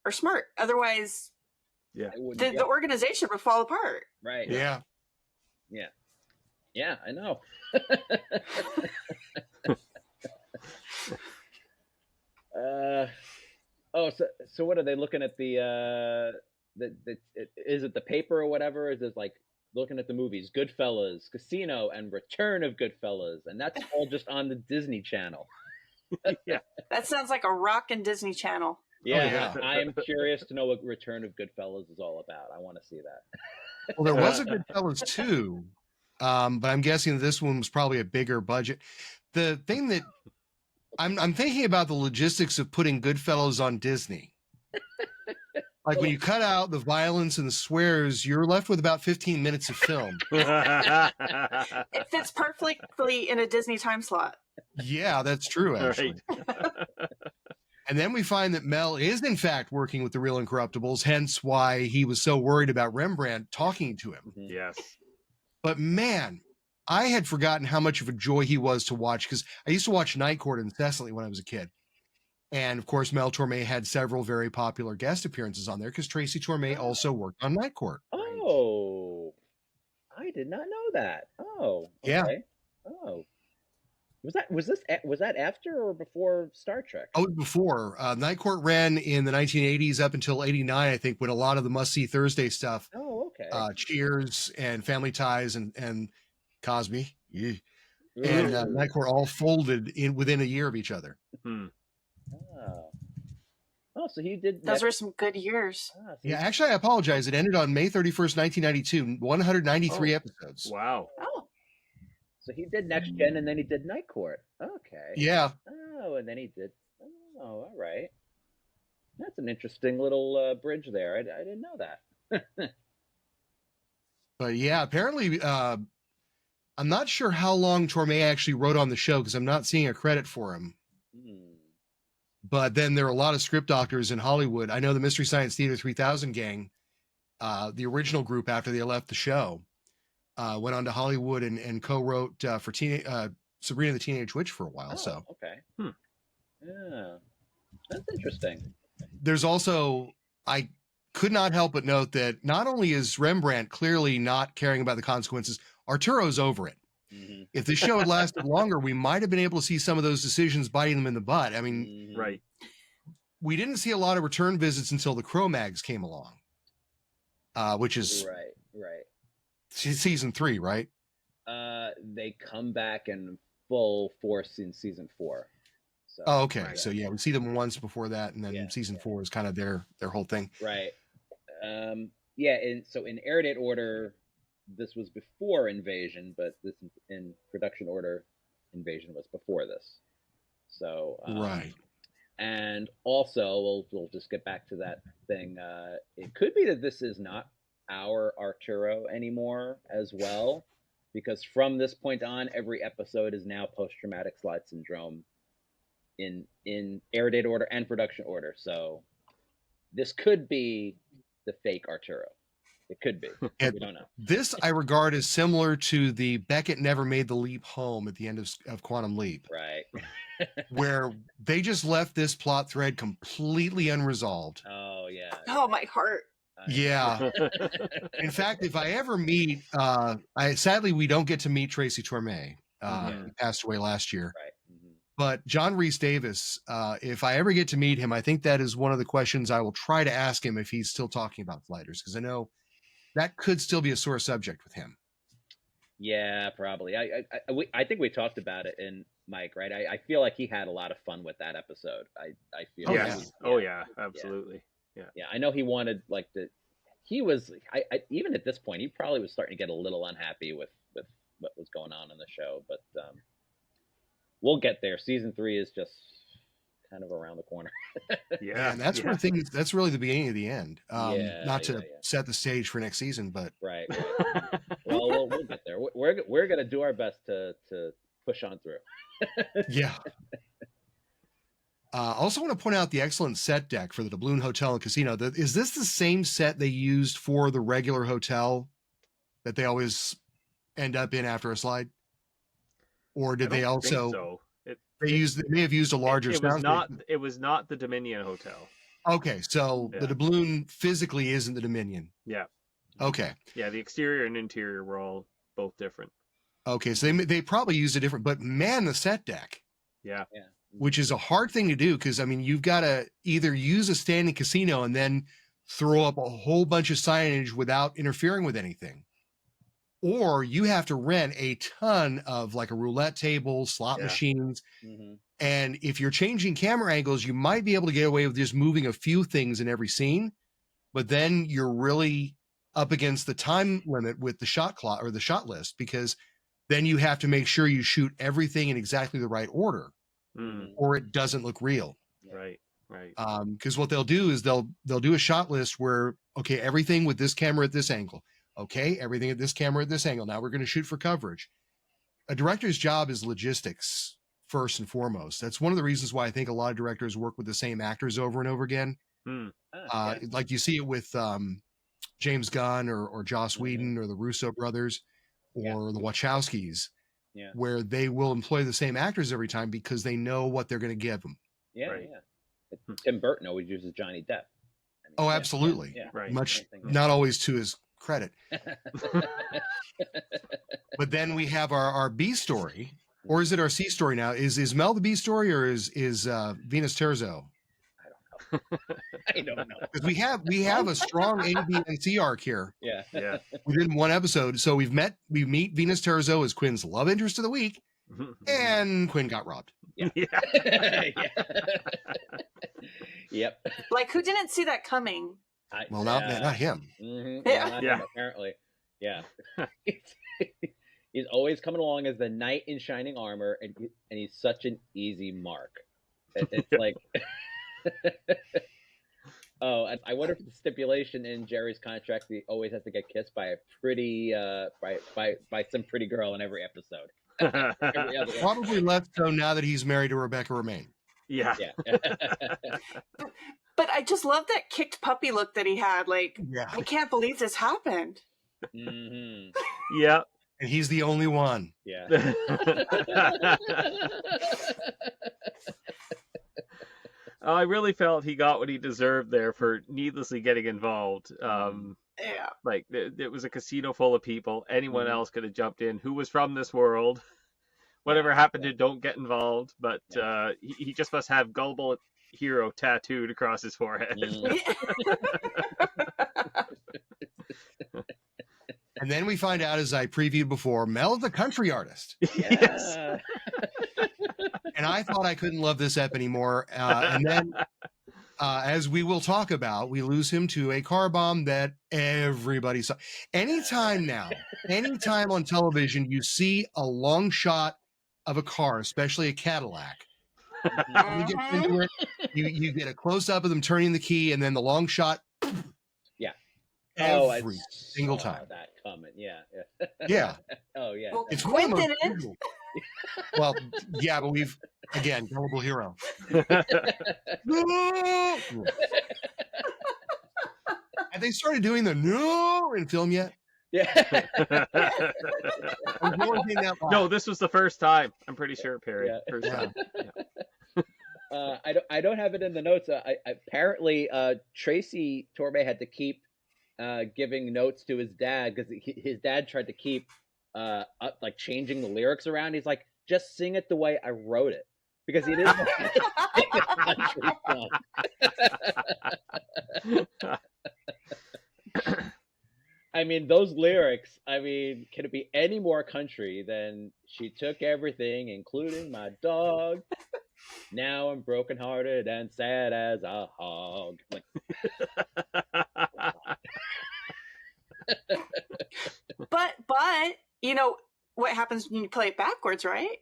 are smart. Otherwise, the organization would fall apart. Right. Yeah. Yeah. Yeah, I know. So what are they looking at is it the paper or whatever? Is it like looking at the movies, Goodfellas, Casino, and Return of Goodfellas, and that's all just on the Disney Channel. Yeah, that sounds like a rockin' Disney Channel. Yeah, I am curious to know what Return of Goodfellas is all about. I want to see that. Well, there was a Goodfellas too, but I'm guessing this one was probably a bigger budget. The thing that I'm thinking about the logistics of putting Goodfellas on Disney. Like when you cut out the violence and the swears, you're left with about 15 minutes of film. It fits perfectly in a Disney time slot. Yeah, that's true, actually. Right. And then we find that Mel is, in fact, working with the Real Incorruptibles, hence why he was so worried about Rembrandt talking to him. Yes. But man, I had forgotten how much of a joy he was to watch, because I used to watch Night Court incessantly when I was a kid. And of course, Mel Tormé had several very popular guest appearances on there because Tracy Tormé also worked on Night Court. Oh, I did not know that. Oh, okay. Yeah. Oh, was that after or before Star Trek? Oh, before. Night Court ran in the 1980s up until 89, I think, when a lot of the Must See Thursday stuff. Oh, okay. Cheers and Family Ties and Cosby. Yeah. And Night Court all folded within a year of each other. Hmm. Oh, so he did. Those were some good years. Yeah, actually, I apologize. It ended on May 31st, 1992, 193 episodes. Wow. Oh. So he did Next Gen and then he did Night Court. Okay. Yeah. Oh, and then he did. Oh, all right. That's an interesting little bridge there. I didn't know that. But yeah, apparently, I'm not sure how long Tormé actually wrote on the show because I'm not seeing a credit for him. But then there are a lot of script doctors in Hollywood. I know the Mystery Science Theater 3000 gang, the original group after they left the show, went on to Hollywood and co-wrote for Sabrina the Teenage Witch for a while. Oh, okay. Yeah, that's interesting. There's also, I could not help but note that not only is Rembrandt clearly not caring about the consequences, Arturo's over it. If this show had lasted longer, we might have been able to see some of those decisions biting them in the butt. I mean, right. We didn't see a lot of return visits until the Cro-Mags came along, which is right. Season 3, right? They come back in full force in season 4. So, oh, okay. Right. So yeah, we see them once before that, and then season 4 is kind of their whole thing. Right. Yeah, and so in airdate order, this was before Invasion, but this in production order, Invasion was before this. So right. And also, we'll just get back to that thing. It could be that this is not our Arturo anymore as well, because from this point on, every episode is now post-traumatic slide syndrome in airdate order and production order. So this could be the fake Arturo. It could be. We don't know. This I regard as similar to the Beckett never made the leap home at the end of Quantum Leap. Right. Where they just left this plot thread completely unresolved. Oh, yeah. Oh, my heart. Yeah. In fact, if I ever meet, sadly, we don't get to meet Tracy Tormé. He passed away last year. Right. But John Rhys Davis, if I ever get to meet him, I think that is one of the questions I will try to ask him if he's still talking about sliders, because I know that could still be a sore subject with him. Yeah, probably. I think we talked about it in Mike, right? I feel like he had a lot of fun with that episode. I feel. Yes. Oh yeah, absolutely. Yeah. I know he wanted he was. Even at this point, he probably was starting to get a little unhappy with what was going on in the show. But we'll get there. Season 3 is just kind of around the corner. Yeah, and that's where things. That's really the beginning of the end. Not to yeah. set the stage for next season, but Right. Well, we'll get there. We're gonna do our best to push on through. yeah. I also want to point out the excellent set deck for the Doubloon Hotel and Casino. Is this the same set they used for the regular hotel that they always end up in after a slide? Or did they also? So. They may have used a larger. It was not. It was not the Dominion Hotel. Okay, so the Doubloon physically isn't the Dominion. Yeah. Okay. Yeah, the exterior and interior were all both different. Okay, so they probably used a different, but man, the set deck. Yeah. Which is a hard thing to do because I mean you've got to either use a standing casino and then throw up a whole bunch of signage without interfering with anything, or you have to rent a ton of like a roulette table, slot machines. Mm-hmm. And if you're changing camera angles, you might be able to get away with just moving a few things in every scene, but then you're really up against the time limit with the shot clock or the shot list, because then you have to make sure you shoot everything in exactly the right order or it doesn't look real. Right. Because what they'll do is they'll do a shot list where, okay, everything with this camera at this angle. Okay, everything at this camera at this angle. Now we're going to shoot for coverage. A director's job is logistics first and foremost. That's one of the reasons why I think a lot of directors work with the same actors over and over again. Like you see it with James Gunn or Joss Whedon or the Russo brothers or the Wachowskis, where they will employ the same actors every time because they know what they're going to give them. Tim Burton always uses Johnny Depp. I mean, absolutely. Right. Much, not always to his credit. But then we have our B story, or is it our C story now? Is Mel the B story, or is Venus Terzo? I don't know. Because we have a strong A, B, and C arc here. Yeah. Within one episode. So we meet Venus Terzo as Quinn's love interest of the week, and Quinn got robbed. Yep. Like, who didn't see that coming? Not him. Mm-hmm. Not him, apparently. Yeah. He's always coming along as the knight in shining armor, and he's such an easy mark. It's like, I wonder if the stipulation in Jerry's contract he always has to get kissed by a pretty by some pretty girl in every episode. Probably less so now that he's married to Rebecca Romaine. Yeah. But I just love that kicked puppy look that he had. Like, I can't believe this happened. Mm-hmm. Yeah. And he's the only one. Yeah. I really felt he got what he deserved there for needlessly getting involved. Like, it was a casino full of people. Anyone else could have jumped in who was from this world. Whatever happened to don't get involved. But he just must have gullible hero tattooed across his forehead. And then we find out, as I previewed before, Mel the country artist. Yes. And I thought I couldn't love this ep anymore. And then, as we will talk about, we lose him to a car bomb that everybody saw. Anytime on television, you see a long shot of a car, especially a Cadillac. You get into it, you get a close up of them turning the key, and then the long shot. Every single time. That coming, yeah. Oh yeah. Well, it's Quinn one of didn't. those. Well, yeah, but we've again gullible hero. No! Have they started doing the no in film yet? Yeah. No, this was the first time. I'm pretty sure, Perry. First time. Yeah. I don't have it in the notes. Apparently, Tracy Tormé had to keep giving notes to his dad because his dad tried to keep like changing the lyrics around. He's like, just sing it the way I wrote it, because he didn't want to sing a country song. I mean, those lyrics, can it be any more country than she took everything, including my dog? Now I'm brokenhearted and sad as a hog. Like, But you know what happens when you play it backwards, right?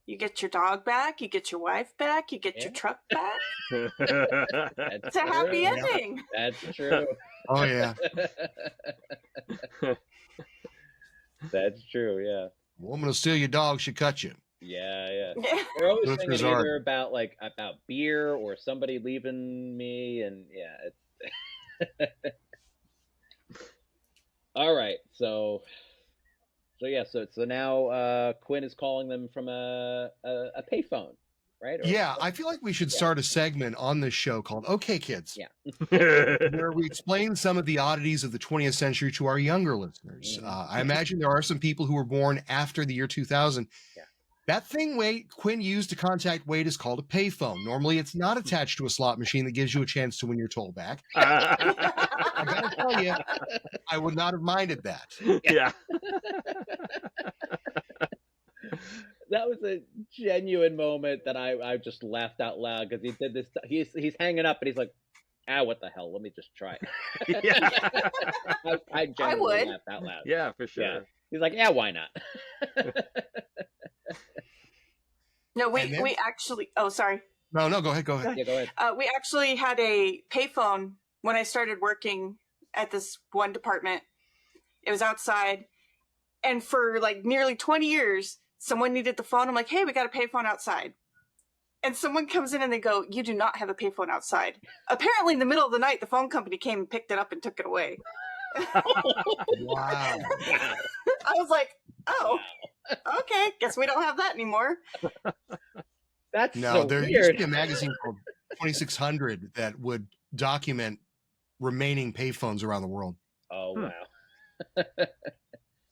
You get your dog back, you get your wife back, you get your truck back. It's a happy ending. That's true. Oh yeah. That's true. Yeah. Woman will steal your dog, she cut you. Yeah. They're always Good thinking bizarre. either about beer or somebody leaving me, and yeah. It's all right. So now Quinn is calling them from a payphone, right? Yeah, I feel like we should start a segment on this show called "Okay, Kids," Yeah. where we explain some of the oddities of the 20th century to our younger listeners. I imagine there are some people who were born after the year 2000. Yeah. That thing Quinn used to contact Wade is called a payphone. Normally, it's not attached to a slot machine that gives you a chance to win your toll back. I gotta tell you, I would not have minded that. Yeah. That was a genuine moment that I just laughed out loud because he did this. He's hanging up and he's like, what the hell? Let me just try it. Yeah. I genuinely would. laughed out loud. Yeah, for sure. Yeah. He's like, why not? No, we actually. Oh, sorry. No, go ahead. Yeah, go ahead. We actually had a payphone when I started working at this one department. It was outside, and for like nearly 20 years, someone needed the phone. I'm like, hey, we got a payphone outside. And someone comes in and they go, you do not have a payphone outside. Apparently, in the middle of the night, the phone company came and picked it up and took it away. Wow. I was like, oh, okay. Guess we don't have that anymore. That's No, so there weird. used to be a magazine called 2600 that would document remaining payphones around the world. Oh, wow.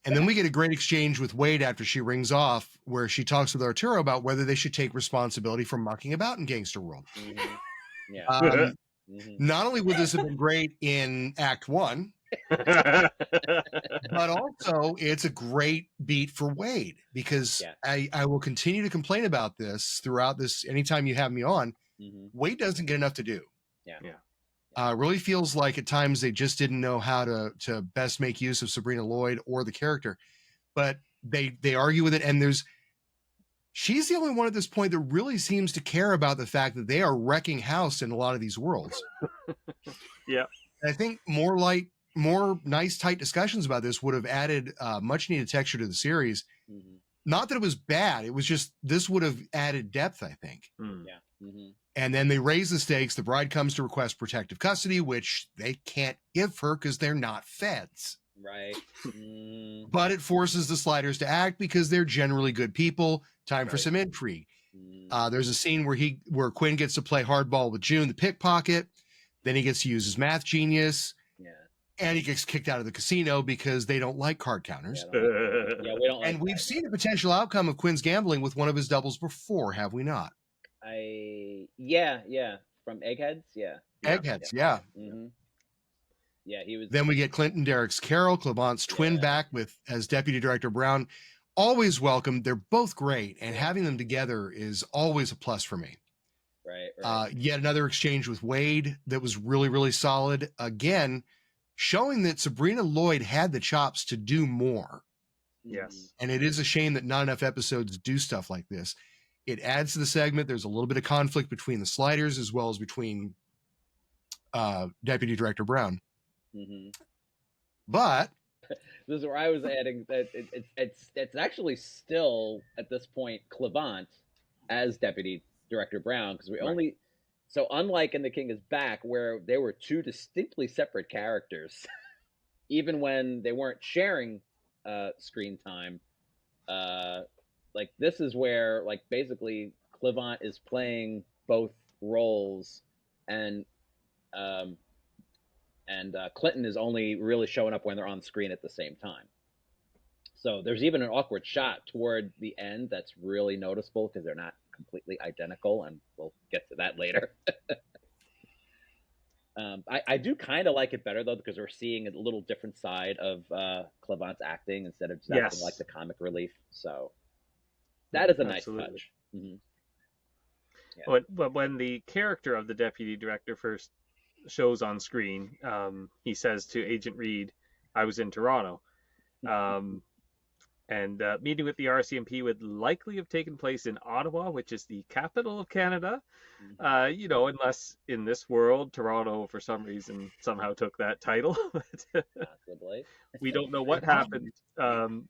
And then we get a great exchange with Wade after she rings off, where she talks with Arturo about whether they should take responsibility for mucking about in Gangster World. Mm-hmm. Yeah. Not only would this have been great in Act 1, but also it's a great beat for Wade, because I will continue to complain about this throughout this. Anytime you have me on, Wade doesn't get enough to do. Really feels like at times they just didn't know how to best make use of Sabrina Lloyd or the character, but they argue with it. And she's the only one at this point that really seems to care about the fact that they are wrecking house in a lot of these worlds. Yeah. I think more nice, tight discussions about this would have added much needed texture to the series. Not that it was bad. It was just, this would have added depth, I think. And then they raise the stakes. The bride comes to request protective custody, which they can't give her because they're not feds. Right. But it forces the Sliders to act because they're generally good people. Time for some intrigue. There's a scene where Quinn gets to play hardball with June, the pickpocket. Then he gets to use his math genius. And he gets kicked out of the casino because they don't like card counters. We don't like and we've seen a potential outcome of Quinn's gambling with one of his doubles before, have we not? From Eggheads, Eggheads, yeah. Yeah, he was. Then we get Clinton Derrick's Carol, Clavant's twin back as Deputy Director Brown. Always welcome. They're both great, and having them together is always a plus for me. Right. Yet another exchange with Wade that was really, really solid. Again, showing that Sabrina Lloyd had the chops to do more. Yes. And it is a shame that not enough episodes do stuff like this. It adds to the segment. There's a little bit of conflict between the Sliders as well as between Deputy Director Brown. But this is where I was adding that it's actually still at this point Clavant as Deputy Director Brown, because so unlike in The King is Back, where they were two distinctly separate characters, even when they weren't sharing screen time, like this is where like basically Clavant is playing both roles, and Clinton is only really showing up when they're on screen at the same time. So there's even an awkward shot toward the end that's really noticeable because they're not completely identical, and we'll get to that later. I do kind of like it better though, because we're seeing a little different side of Clavant's acting instead of just acting like the comic relief. So that is a nice touch. But when the character of the deputy director first shows on screen, he says to Agent Reed, I was in Toronto. And meeting with the RCMP would likely have taken place in Ottawa, which is the capital of Canada. You know, unless in this world, Toronto, for some reason, somehow took that title. Possibly. We don't know what happened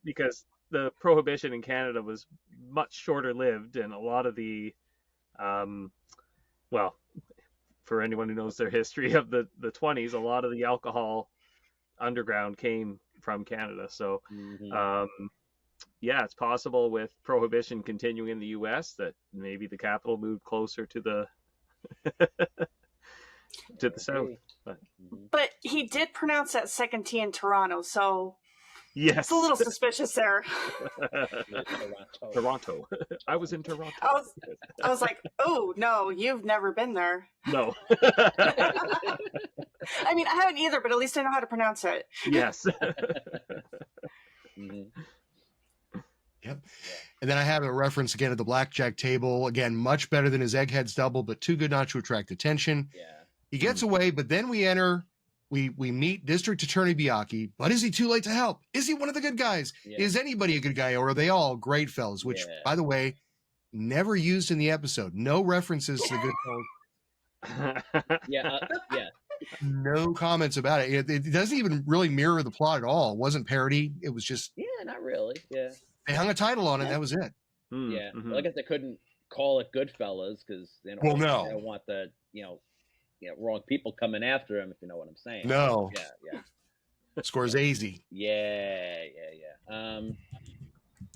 because the Prohibition in Canada was much shorter lived, and a lot of the, well, for anyone who knows their history of the 20s, a lot of the alcohol underground came from Canada. So, yeah, it's possible with Prohibition continuing in the U.S. that maybe the capital moved closer to the to the south. But he did pronounce that second T in Toronto, so yes, it's a little suspicious there. Toronto. I was in Toronto. I was like, oh no, you've never been there. No. I mean, I haven't either, but at least I know how to pronounce it. Yes. Yep. And then I have a reference again to the blackjack table. Again, much better than his eggheads double, but too good not to attract attention. Yeah. He gets away, but then we meet District Attorney Biaki. But is he too late to help? Is he one of the good guys? Yeah. Is anybody a good guy, or are they all great fellas? Which, by the way, never used in the episode. No references to the good fellas. Yeah. No comments about it. It doesn't even really mirror the plot at all. It wasn't parody. It was just not really. Yeah. They hung a title on it. And that was it. Yeah. Well, I guess they couldn't call it Goodfellas because they don't want the wrong people coming after him. If you know what I'm saying. No. Yeah. Scorsese. Yeah.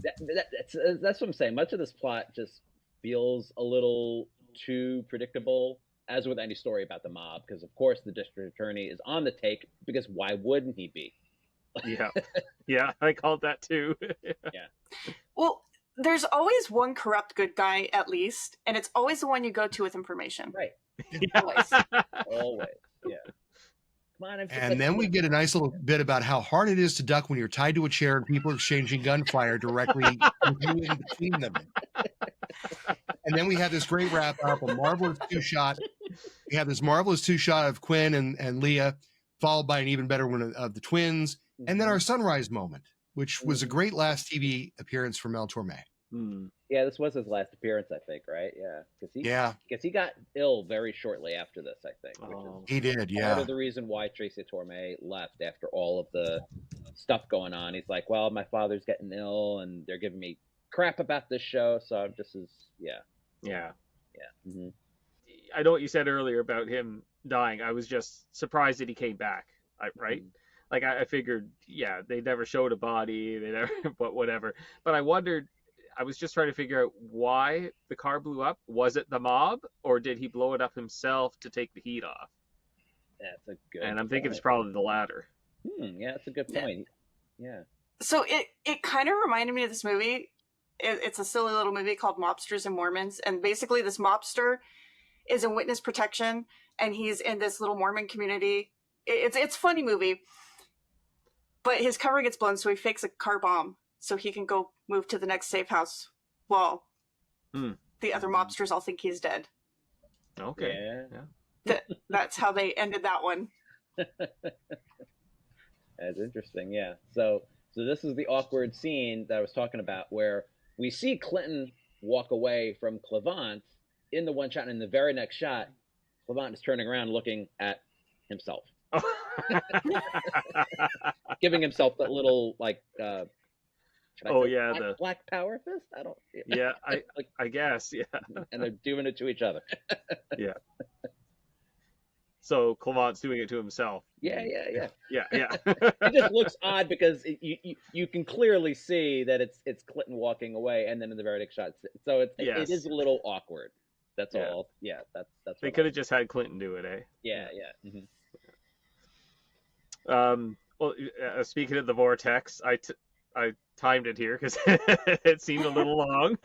That's what I'm saying. Much of this plot just feels a little too predictable, as with any story about the mob, because of course the district attorney is on the take, because why wouldn't he be? Yeah, I called that too. Yeah. Well, there's always one corrupt good guy at least, and it's always the one you go to with information. Right. Always. Yeah. Come on. And then we get a nice little bit about how hard it is to duck when you're tied to a chair and people are exchanging gunfire directly between them. And then we have this great wrap up, a marvelous two-shot. We have this marvelous two-shot of Quinn and Leah, followed by an even better one of the twins. And then our sunrise moment, which was a great last TV appearance for Mel Tormé. Yeah, this was his last appearance, I think, right? Yeah. Because he got ill very shortly after this, I think. He did, yeah. Part of the reason why Tracy Tormé left after all of the stuff going on. He's like, well, my father's getting ill, and they're giving me crap about this show, so this is, Yeah. Mm-hmm. I know what you said earlier about him dying. I was just surprised that he came back, right? Like, I figured, they never showed a body, they never, but whatever. But I wondered, I was just trying to figure out why the car blew up. Was it the mob, or did he blow it up himself to take the heat off? That's a good And I'm thinking it's probably the latter. Yeah, that's a good point. Yeah. So it kind of reminded me of this movie. It's a silly little movie called Mobsters and Mormons. And basically this mobster is in witness protection, and he's in this little Mormon community. It's a funny movie. But his cover gets blown, so he fakes a car bomb so he can go move to the next safe house while the other mobsters all think he's dead. Okay. Yeah. That's how they ended that one. That's interesting, yeah. So this is the awkward scene that I was talking about, where we see Clinton walk away from Clevant in the one shot, and in the very next shot, Clevant is turning around looking at himself. Giving himself that little, like, black power fist? I don't... Yeah, I guess, yeah. And they're doing it to each other. Yeah. So Clement's doing it to himself. Yeah. It just looks odd because you can clearly see that it's Clinton walking away, and then in the very next shot, so it is a little awkward. That's all. Yeah, that's. They could have just had Clinton do it, eh? Yeah. Mm-hmm. Well, speaking of the vortex, I timed it here because it seemed a little long.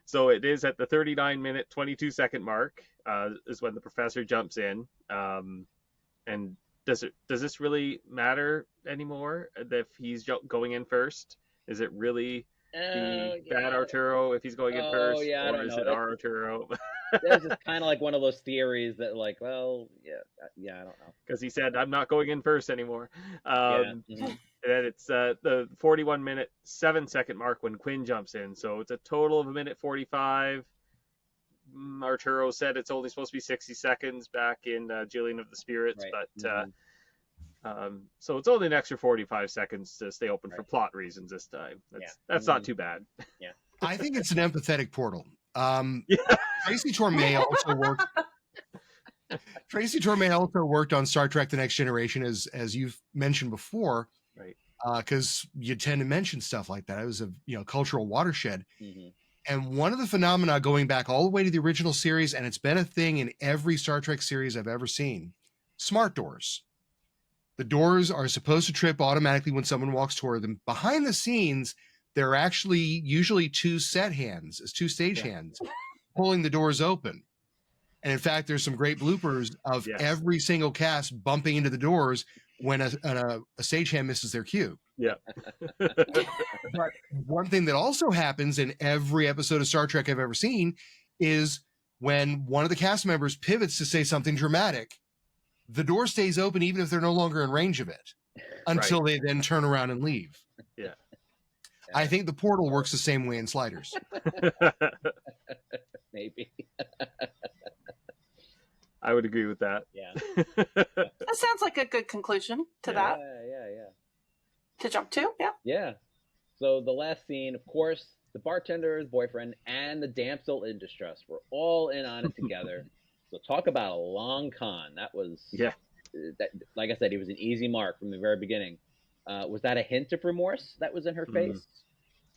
So it is at the 39-minute, 22-second mark is when the professor jumps in. And does this really matter anymore if he's going in first? Is it really the yeah. bad Arturo if he's going in first, yeah, I or don't is know. it our Arturo? There's just kind of like one of those theories that, like, well, yeah, I don't know. Because he said, I'm not going in first anymore. Yeah. And then it's the 41-minute, 7-second mark when Quinn jumps in. So it's a total of 1:45. Arturo said it's only supposed to be 60 seconds back in Jillian of the Spirits, Right. but so it's only an extra 45 seconds to stay open for plot reasons this time. That's not too bad. Yeah. I think it's an empathetic portal. Tracy Tormé also worked. Tracy Tormé also worked on Star Trek: The Next Generation, as you've mentioned before, right? Because you tend to mention stuff like that. It was a cultural watershed, Mm-hmm. and one of the phenomena going back all the way to the original series, and it's been a thing in every Star Trek series I've ever seen: smart doors. The doors are supposed to trip automatically when someone walks toward them. Behind the scenes, there are actually usually two stage hands pulling the doors open. And in fact, there's some great bloopers of every single cast bumping into the doors when a stagehand misses their cue. Yeah. But one thing that also happens in every episode of Star Trek I've ever seen is when one of the cast members pivots to say something dramatic, the door stays open even if they're no longer in range of it until they then turn around and leave. Yeah. I think the portal works the same way in Sliders. Maybe. I would agree with that. Yeah. That sounds like a good conclusion to that. Yeah. To jump to, yeah. Yeah. So the last scene, of course, the bartender, the boyfriend, and the damsel in distress were all in on it together. So talk about a long con. That was, that, like I said, it was an easy mark from the very beginning. Was that a hint of remorse that was in her face?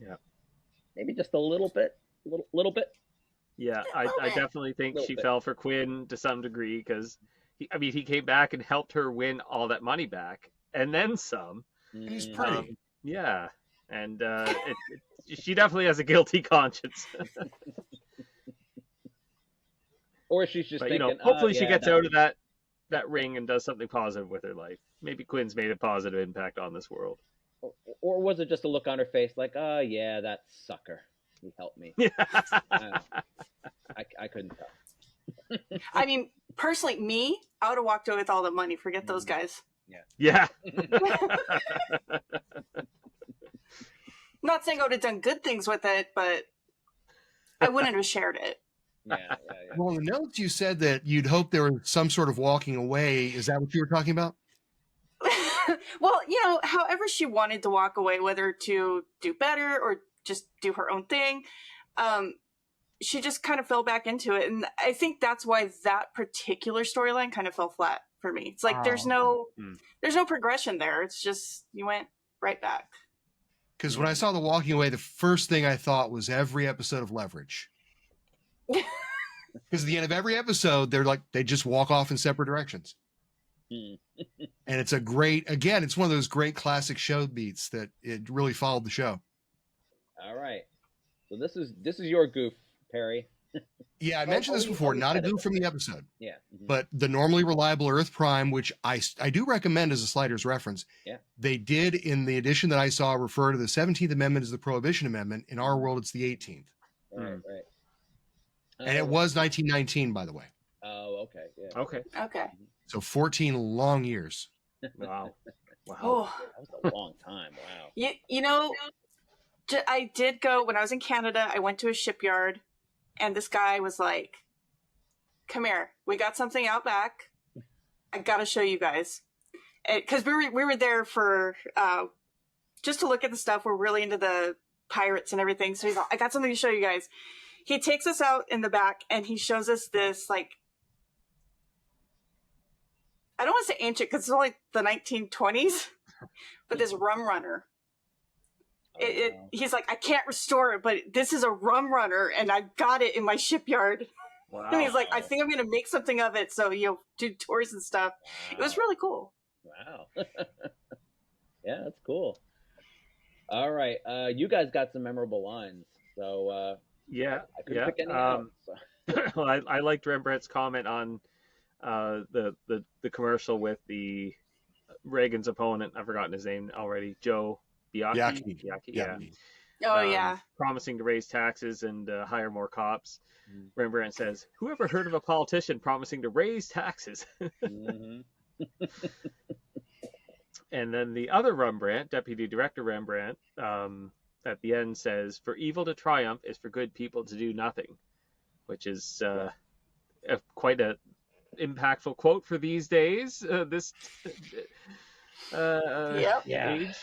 Yeah. Maybe just a little bit, little bit. Yeah, I definitely think she fell for Quinn to some degree because, he came back and helped her win all that money back and then some. He's pretty. Yeah, and she definitely has a guilty conscience. Or she's just thinking, hopefully she gets out of that ring and does something positive with her life. Maybe Quinn's made a positive impact on this world. Or was it just a look on her face like, oh, yeah, that sucker. He helped me. I couldn't tell. I mean, personally, I would have walked away with all the money. Forget those guys. Yeah. Not saying I would have done good things with it, but I wouldn't have shared it. Yeah. Well, in the notes you said that you'd hope there was some sort of walking away. Is that what you were talking about? Well, however she wanted to walk away, whether to do better or just do her own thing, she just kind of fell back into it. And I think that's why that particular storyline kind of fell flat for me. It's like there's no progression there. It's just you went right back. Because when I saw the walking away, the first thing I thought was every episode of Leverage. Because at the end of every episode, they just walk off in separate directions. And it's it's one of those great classic show beats that it really followed the show. All right. So this is your goof, Perry. Yeah, I mentioned this before, not a goof from the episode. Yeah. But the normally reliable Earth Prime, which I do recommend as a Sliders reference. Yeah. They did, in the edition that I saw, refer to the 17th Amendment as the Prohibition Amendment. In our world, it's the 18th. Right. And it was 1919, by the way. Oh, okay. Yeah. Okay. So 14 long years. Wow. Oh. That was a long time. Wow. I did go, when I was in Canada, I went to a shipyard, and this guy was like, come here, we got something out back. I got to show you guys. Because we were there for, just to look at the stuff. We're really into the pirates and everything. So he's like, I got something to show you guys. He takes us out in the back, and he shows us this, like, I don't want to say ancient because it's only the 1920s, but this rum runner. He's like, I can't restore it, but this is a rum runner, and I got it in my shipyard. Wow. And he's like, I think I'm going to make something of it, so do tours and stuff. Wow. It was really cool. Wow. Yeah, that's cool. All right, you guys got some memorable lines, so I couldn't pick any out. So. Well, I liked Rembrandt's comment on the commercial with the Reagan's opponent. I've forgotten his name already. Joe Biaki. Yeah. Oh, yeah. promising to raise taxes and hire more cops. Rembrandt says, "Who ever heard of a politician promising to raise taxes?" Mm-hmm. And then the other Rembrandt, Deputy Director Rembrandt, at the end says, "For evil to triumph is for good people to do nothing," which is quite a impactful quote for these days, this age.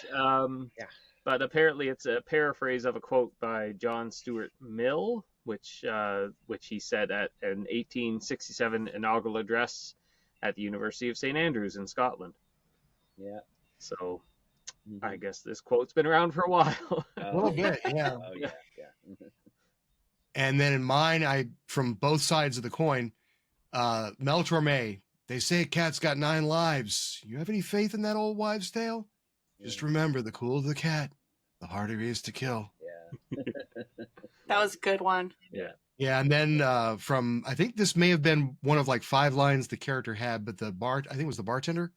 But apparently it's a paraphrase of a quote by John Stuart Mill, which he said at an 1867 inaugural address at the University of St. Andrews in Scotland. Yeah. So I guess this quote's been around for a while. A little bit, yeah. Oh, yeah. And then in mine, from both sides of the coin, Mel Tormé, they say a cat's got 9 lives. You have any faith in that old wives' tale? Just remember, the cooler the cat, the harder he is to kill. Yeah. That was a good one. Yeah. Yeah, and then I think this may have been one of like 5 lines the character had, but I think it was the bartender.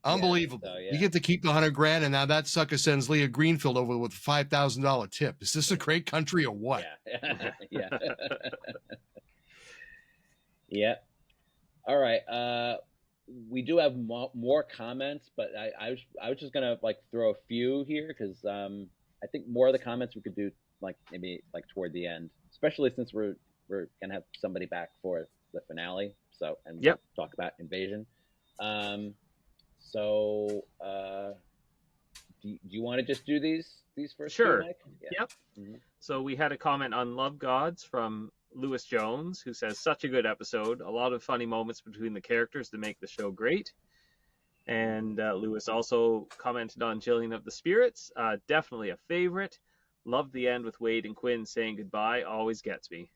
Unbelievable. So, yeah. You get to keep the $100,000, and now that sucker sends Leah Greenfield over with a $5,000 tip. Is this a great country or what? Yeah. Yeah. Yeah. All right. We do have more comments, but I was just gonna like throw a few here because I think more of the comments we could do maybe toward the end, especially since we're gonna have somebody back for the finale. So we'll talk about Invasion. So do you want to just do these first? Sure. Two, Mike? Yeah. Yep. Mm-hmm. So we had a comment on Love Gods from Lewis Jones, who says, "Such a good episode. A lot of funny moments between the characters to make the show great." And Lewis also commented on Jillian of the Spirits. "Definitely a favorite. Loved the end with Wade and Quinn saying goodbye. Always gets me."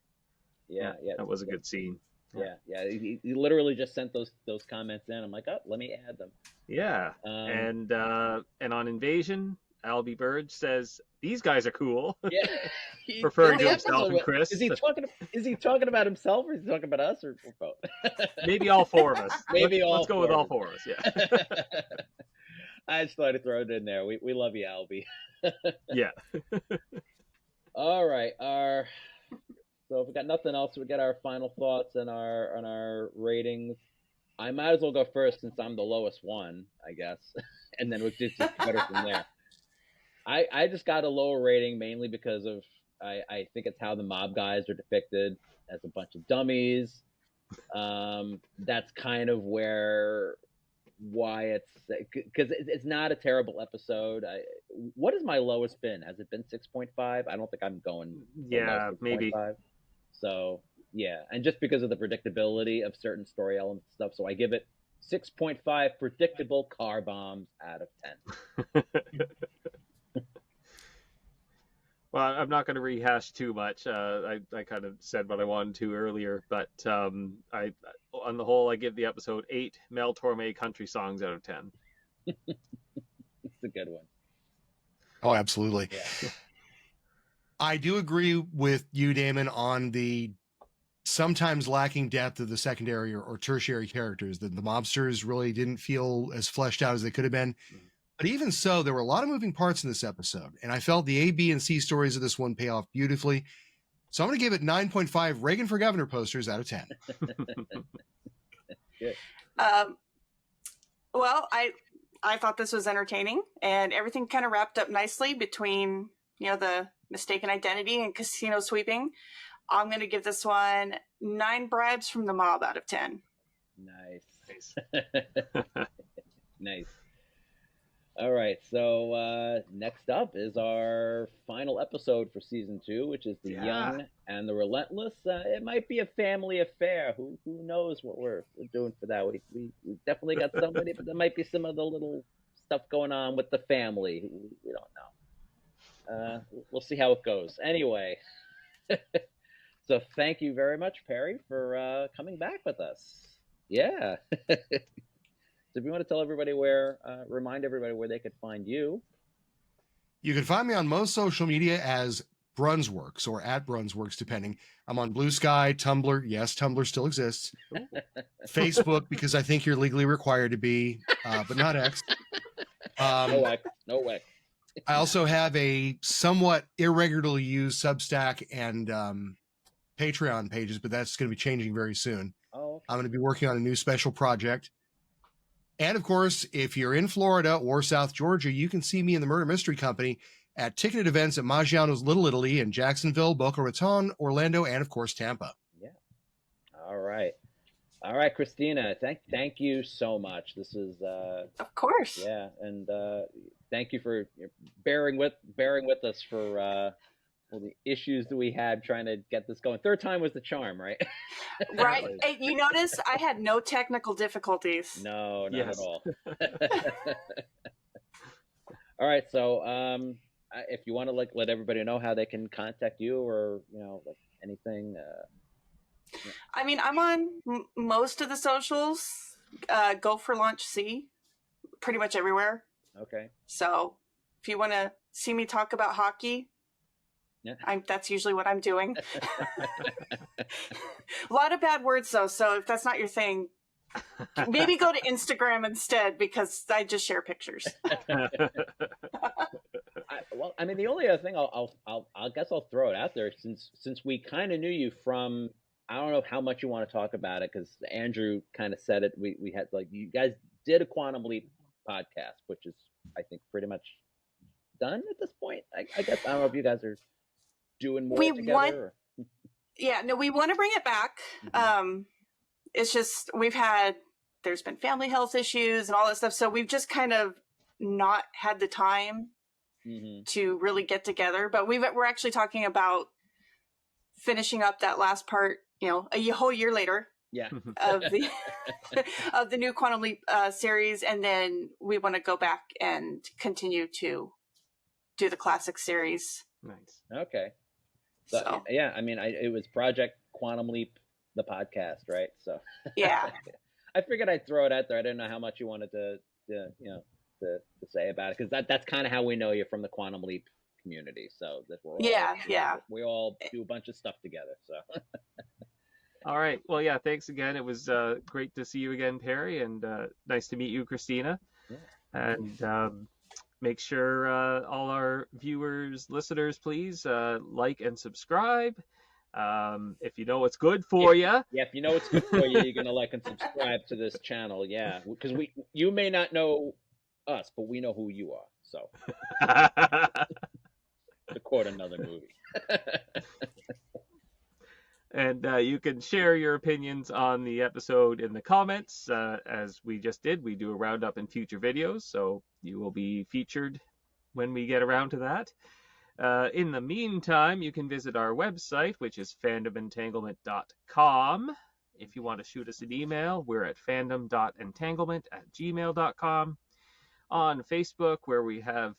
Yeah. That was a good scene. Yeah. He literally just sent those comments in. I'm like, oh, let me add them. Yeah. And on Invasion, Albie Burge says, "These guys are cool." Yeah. Referring to himself and Chris. Is he talking about himself, or is he talking about us, or both? Maybe all 4 of us. Let's go with all 4 of us. Yeah. I just thought I'd throw it in there. We love you, Albie. Yeah. All right. So if we got nothing else, we get our final thoughts and our ratings. I might as well go first since I'm the lowest one, I guess, and then we'll just better from there. I just got a lower rating mainly because of I think it's how the mob guys are depicted as a bunch of dummies. That's kind of why it's because it's not a terrible episode. What has my lowest been? Has it been 6.5? I don't think I'm going. Yeah, maybe. So yeah, and just because of the predictability of certain story elements and stuff, so I give it 6.5 predictable car bombs out of 10. Well, I'm not going to rehash too much. I kind of said what I wanted to earlier, but on the whole, I give the episode 8 Mel Tormé country songs out of 10. It's a good one. Oh, absolutely. Yeah. I do agree with you, Damon, on the sometimes lacking depth of the secondary or tertiary characters. The mobsters really didn't feel as fleshed out as they could have been. But even so, there were a lot of moving parts in this episode, and I felt the A, B, and C stories of this one pay off beautifully. So I'm going to give it 9.5 Reagan for Governor posters out of 10. Good. Well, I thought this was entertaining, and everything kind of wrapped up nicely between, the mistaken identity and casino sweeping. I'm going to give this one 9 bribes from the mob out of 10. Nice. Nice. All right, so next up is our final episode for season 2, which is The Young and the Relentless. It might be a family affair. Who knows what we're doing for that? We definitely got somebody, but there might be some other little stuff going on with the family. We don't know. We'll see how it goes. Anyway, so thank you very much, Perry, for coming back with us. Yeah. So if you want to tell everybody remind everybody where they could find you. You can find me on most social media as Brunsworks or at Brunsworks, depending. I'm on Blue Sky, Tumblr. Yes, Tumblr still exists. Facebook, because I think you're legally required to be, but not X. No way. I also have a somewhat irregularly used Substack and Patreon pages, but that's going to be changing very soon. Oh, okay. I'm going to be working on a new special project. And of course, if you're in Florida or South Georgia, you can see me in the Murder Mystery Company at ticketed events at Maggiano's Little Italy in Jacksonville, Boca Raton, Orlando, and of course, Tampa. Yeah. All right. All right, Christina, thank you so much. This is Of course. yeah, and thank you for bearing with us for all the issues that we had trying to get this going. Third time was the charm, right? Right. Hey, you notice I had no technical difficulties. No, not Yes. at all. All right, so if you want to let everybody know how they can contact you, or anything. I mean, I'm on most of the socials. Go for Lunch C, pretty much everywhere. Okay. So if you want to see me talk about hockey, Yeah. that's usually what I'm doing. A lot of bad words, though. So if that's not your thing, maybe go to Instagram instead, because I just share pictures. I mean, the only other thing I guess I'll throw it out there, since we kind of knew you from. I don't know how much you want to talk about it, because Andrew kind of said it. We had, you guys did a Quantum Leap podcast, which is, I think, pretty much done at this point. I guess I don't know if you guys are doing more together. Yeah, no, we want to bring it back. Mm-hmm. It's just there's been family health issues and all that stuff, so we've just kind of not had the time to really get together. But we're actually talking about finishing up that last part, a whole year later. Yeah. of the new Quantum Leap series, and then we want to go back and continue to do the classic series. Nice. Okay. So yeah, I mean, it was Project Quantum Leap, the podcast, right? So yeah, I figured I'd throw it out there. I didn't know how much you wanted to say about it, because that's kind of how we know you, from the Quantum Leap community. So that we're all, we all do a bunch of stuff together. So. All right. Well, yeah, thanks again. It was great to see you again, Perry, and nice to meet you, Christina. Yeah. And make sure all our viewers, listeners, please like and subscribe. If you know what's good for you. Yeah, if you know what's good for you, you're going to like and subscribe to this channel. Yeah, because you may not know us, but we know who you are. So, to quote another movie. And you can share your opinions on the episode in the comments. As we just did, we do a roundup in future videos, so you will be featured when we get around to that. In the meantime, you can visit our website, which is fandomentanglement.com. If you want to shoot us an email, we're at fandom.entanglement@gmail.com. On Facebook, where we have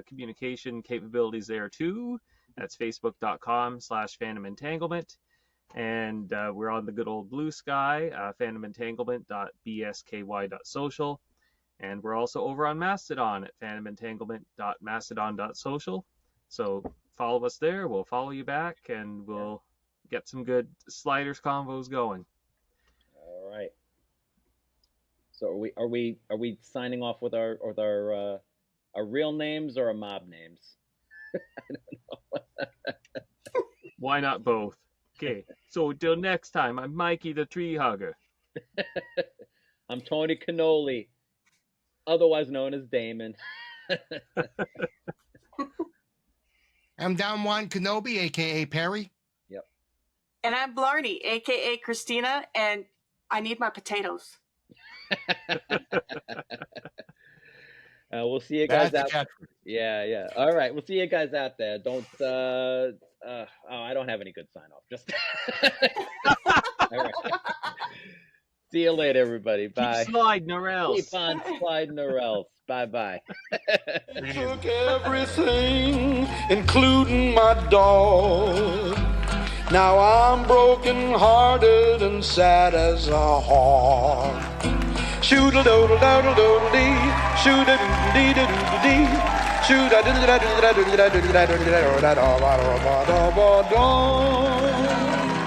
communication capabilities there too, that's facebook.com/fandomentanglement. And we're on the good old blue sky, fandomentanglement.bsky.social. And we're also over on Mastodon at fandomentanglement.mastodon.social. So follow us there. We'll follow you back, and we'll get some good sliders convos going. All right. So are we signing off with our real names or our mob names? I don't know. Why not both? Okay. So until next time, I'm Mikey the Treehugger. I'm Tony Cannoli, otherwise known as Damon. I'm Don Juan Kenobi, a.k.a. Perry. Yep. And I'm Blarney, a.k.a. Christina, and I need my potatoes. We'll see you guys out there. Yeah. All right. We'll see you guys out there. Don't, I don't have any good sign off. Just, all right. See you later, everybody. Bye. Keep sliding or else. Keep on sliding or else. Bye-bye. Took everything, including my dog. Now I'm broken hearted and sad as a hog. Shoot-a-doodle-doodle-doodle-dee, shoot-a-doodle-dee-doodle-dee, shoot-a-doodle-dee-doodle-dee, shoot-a-doodle-dee-doodle-dee.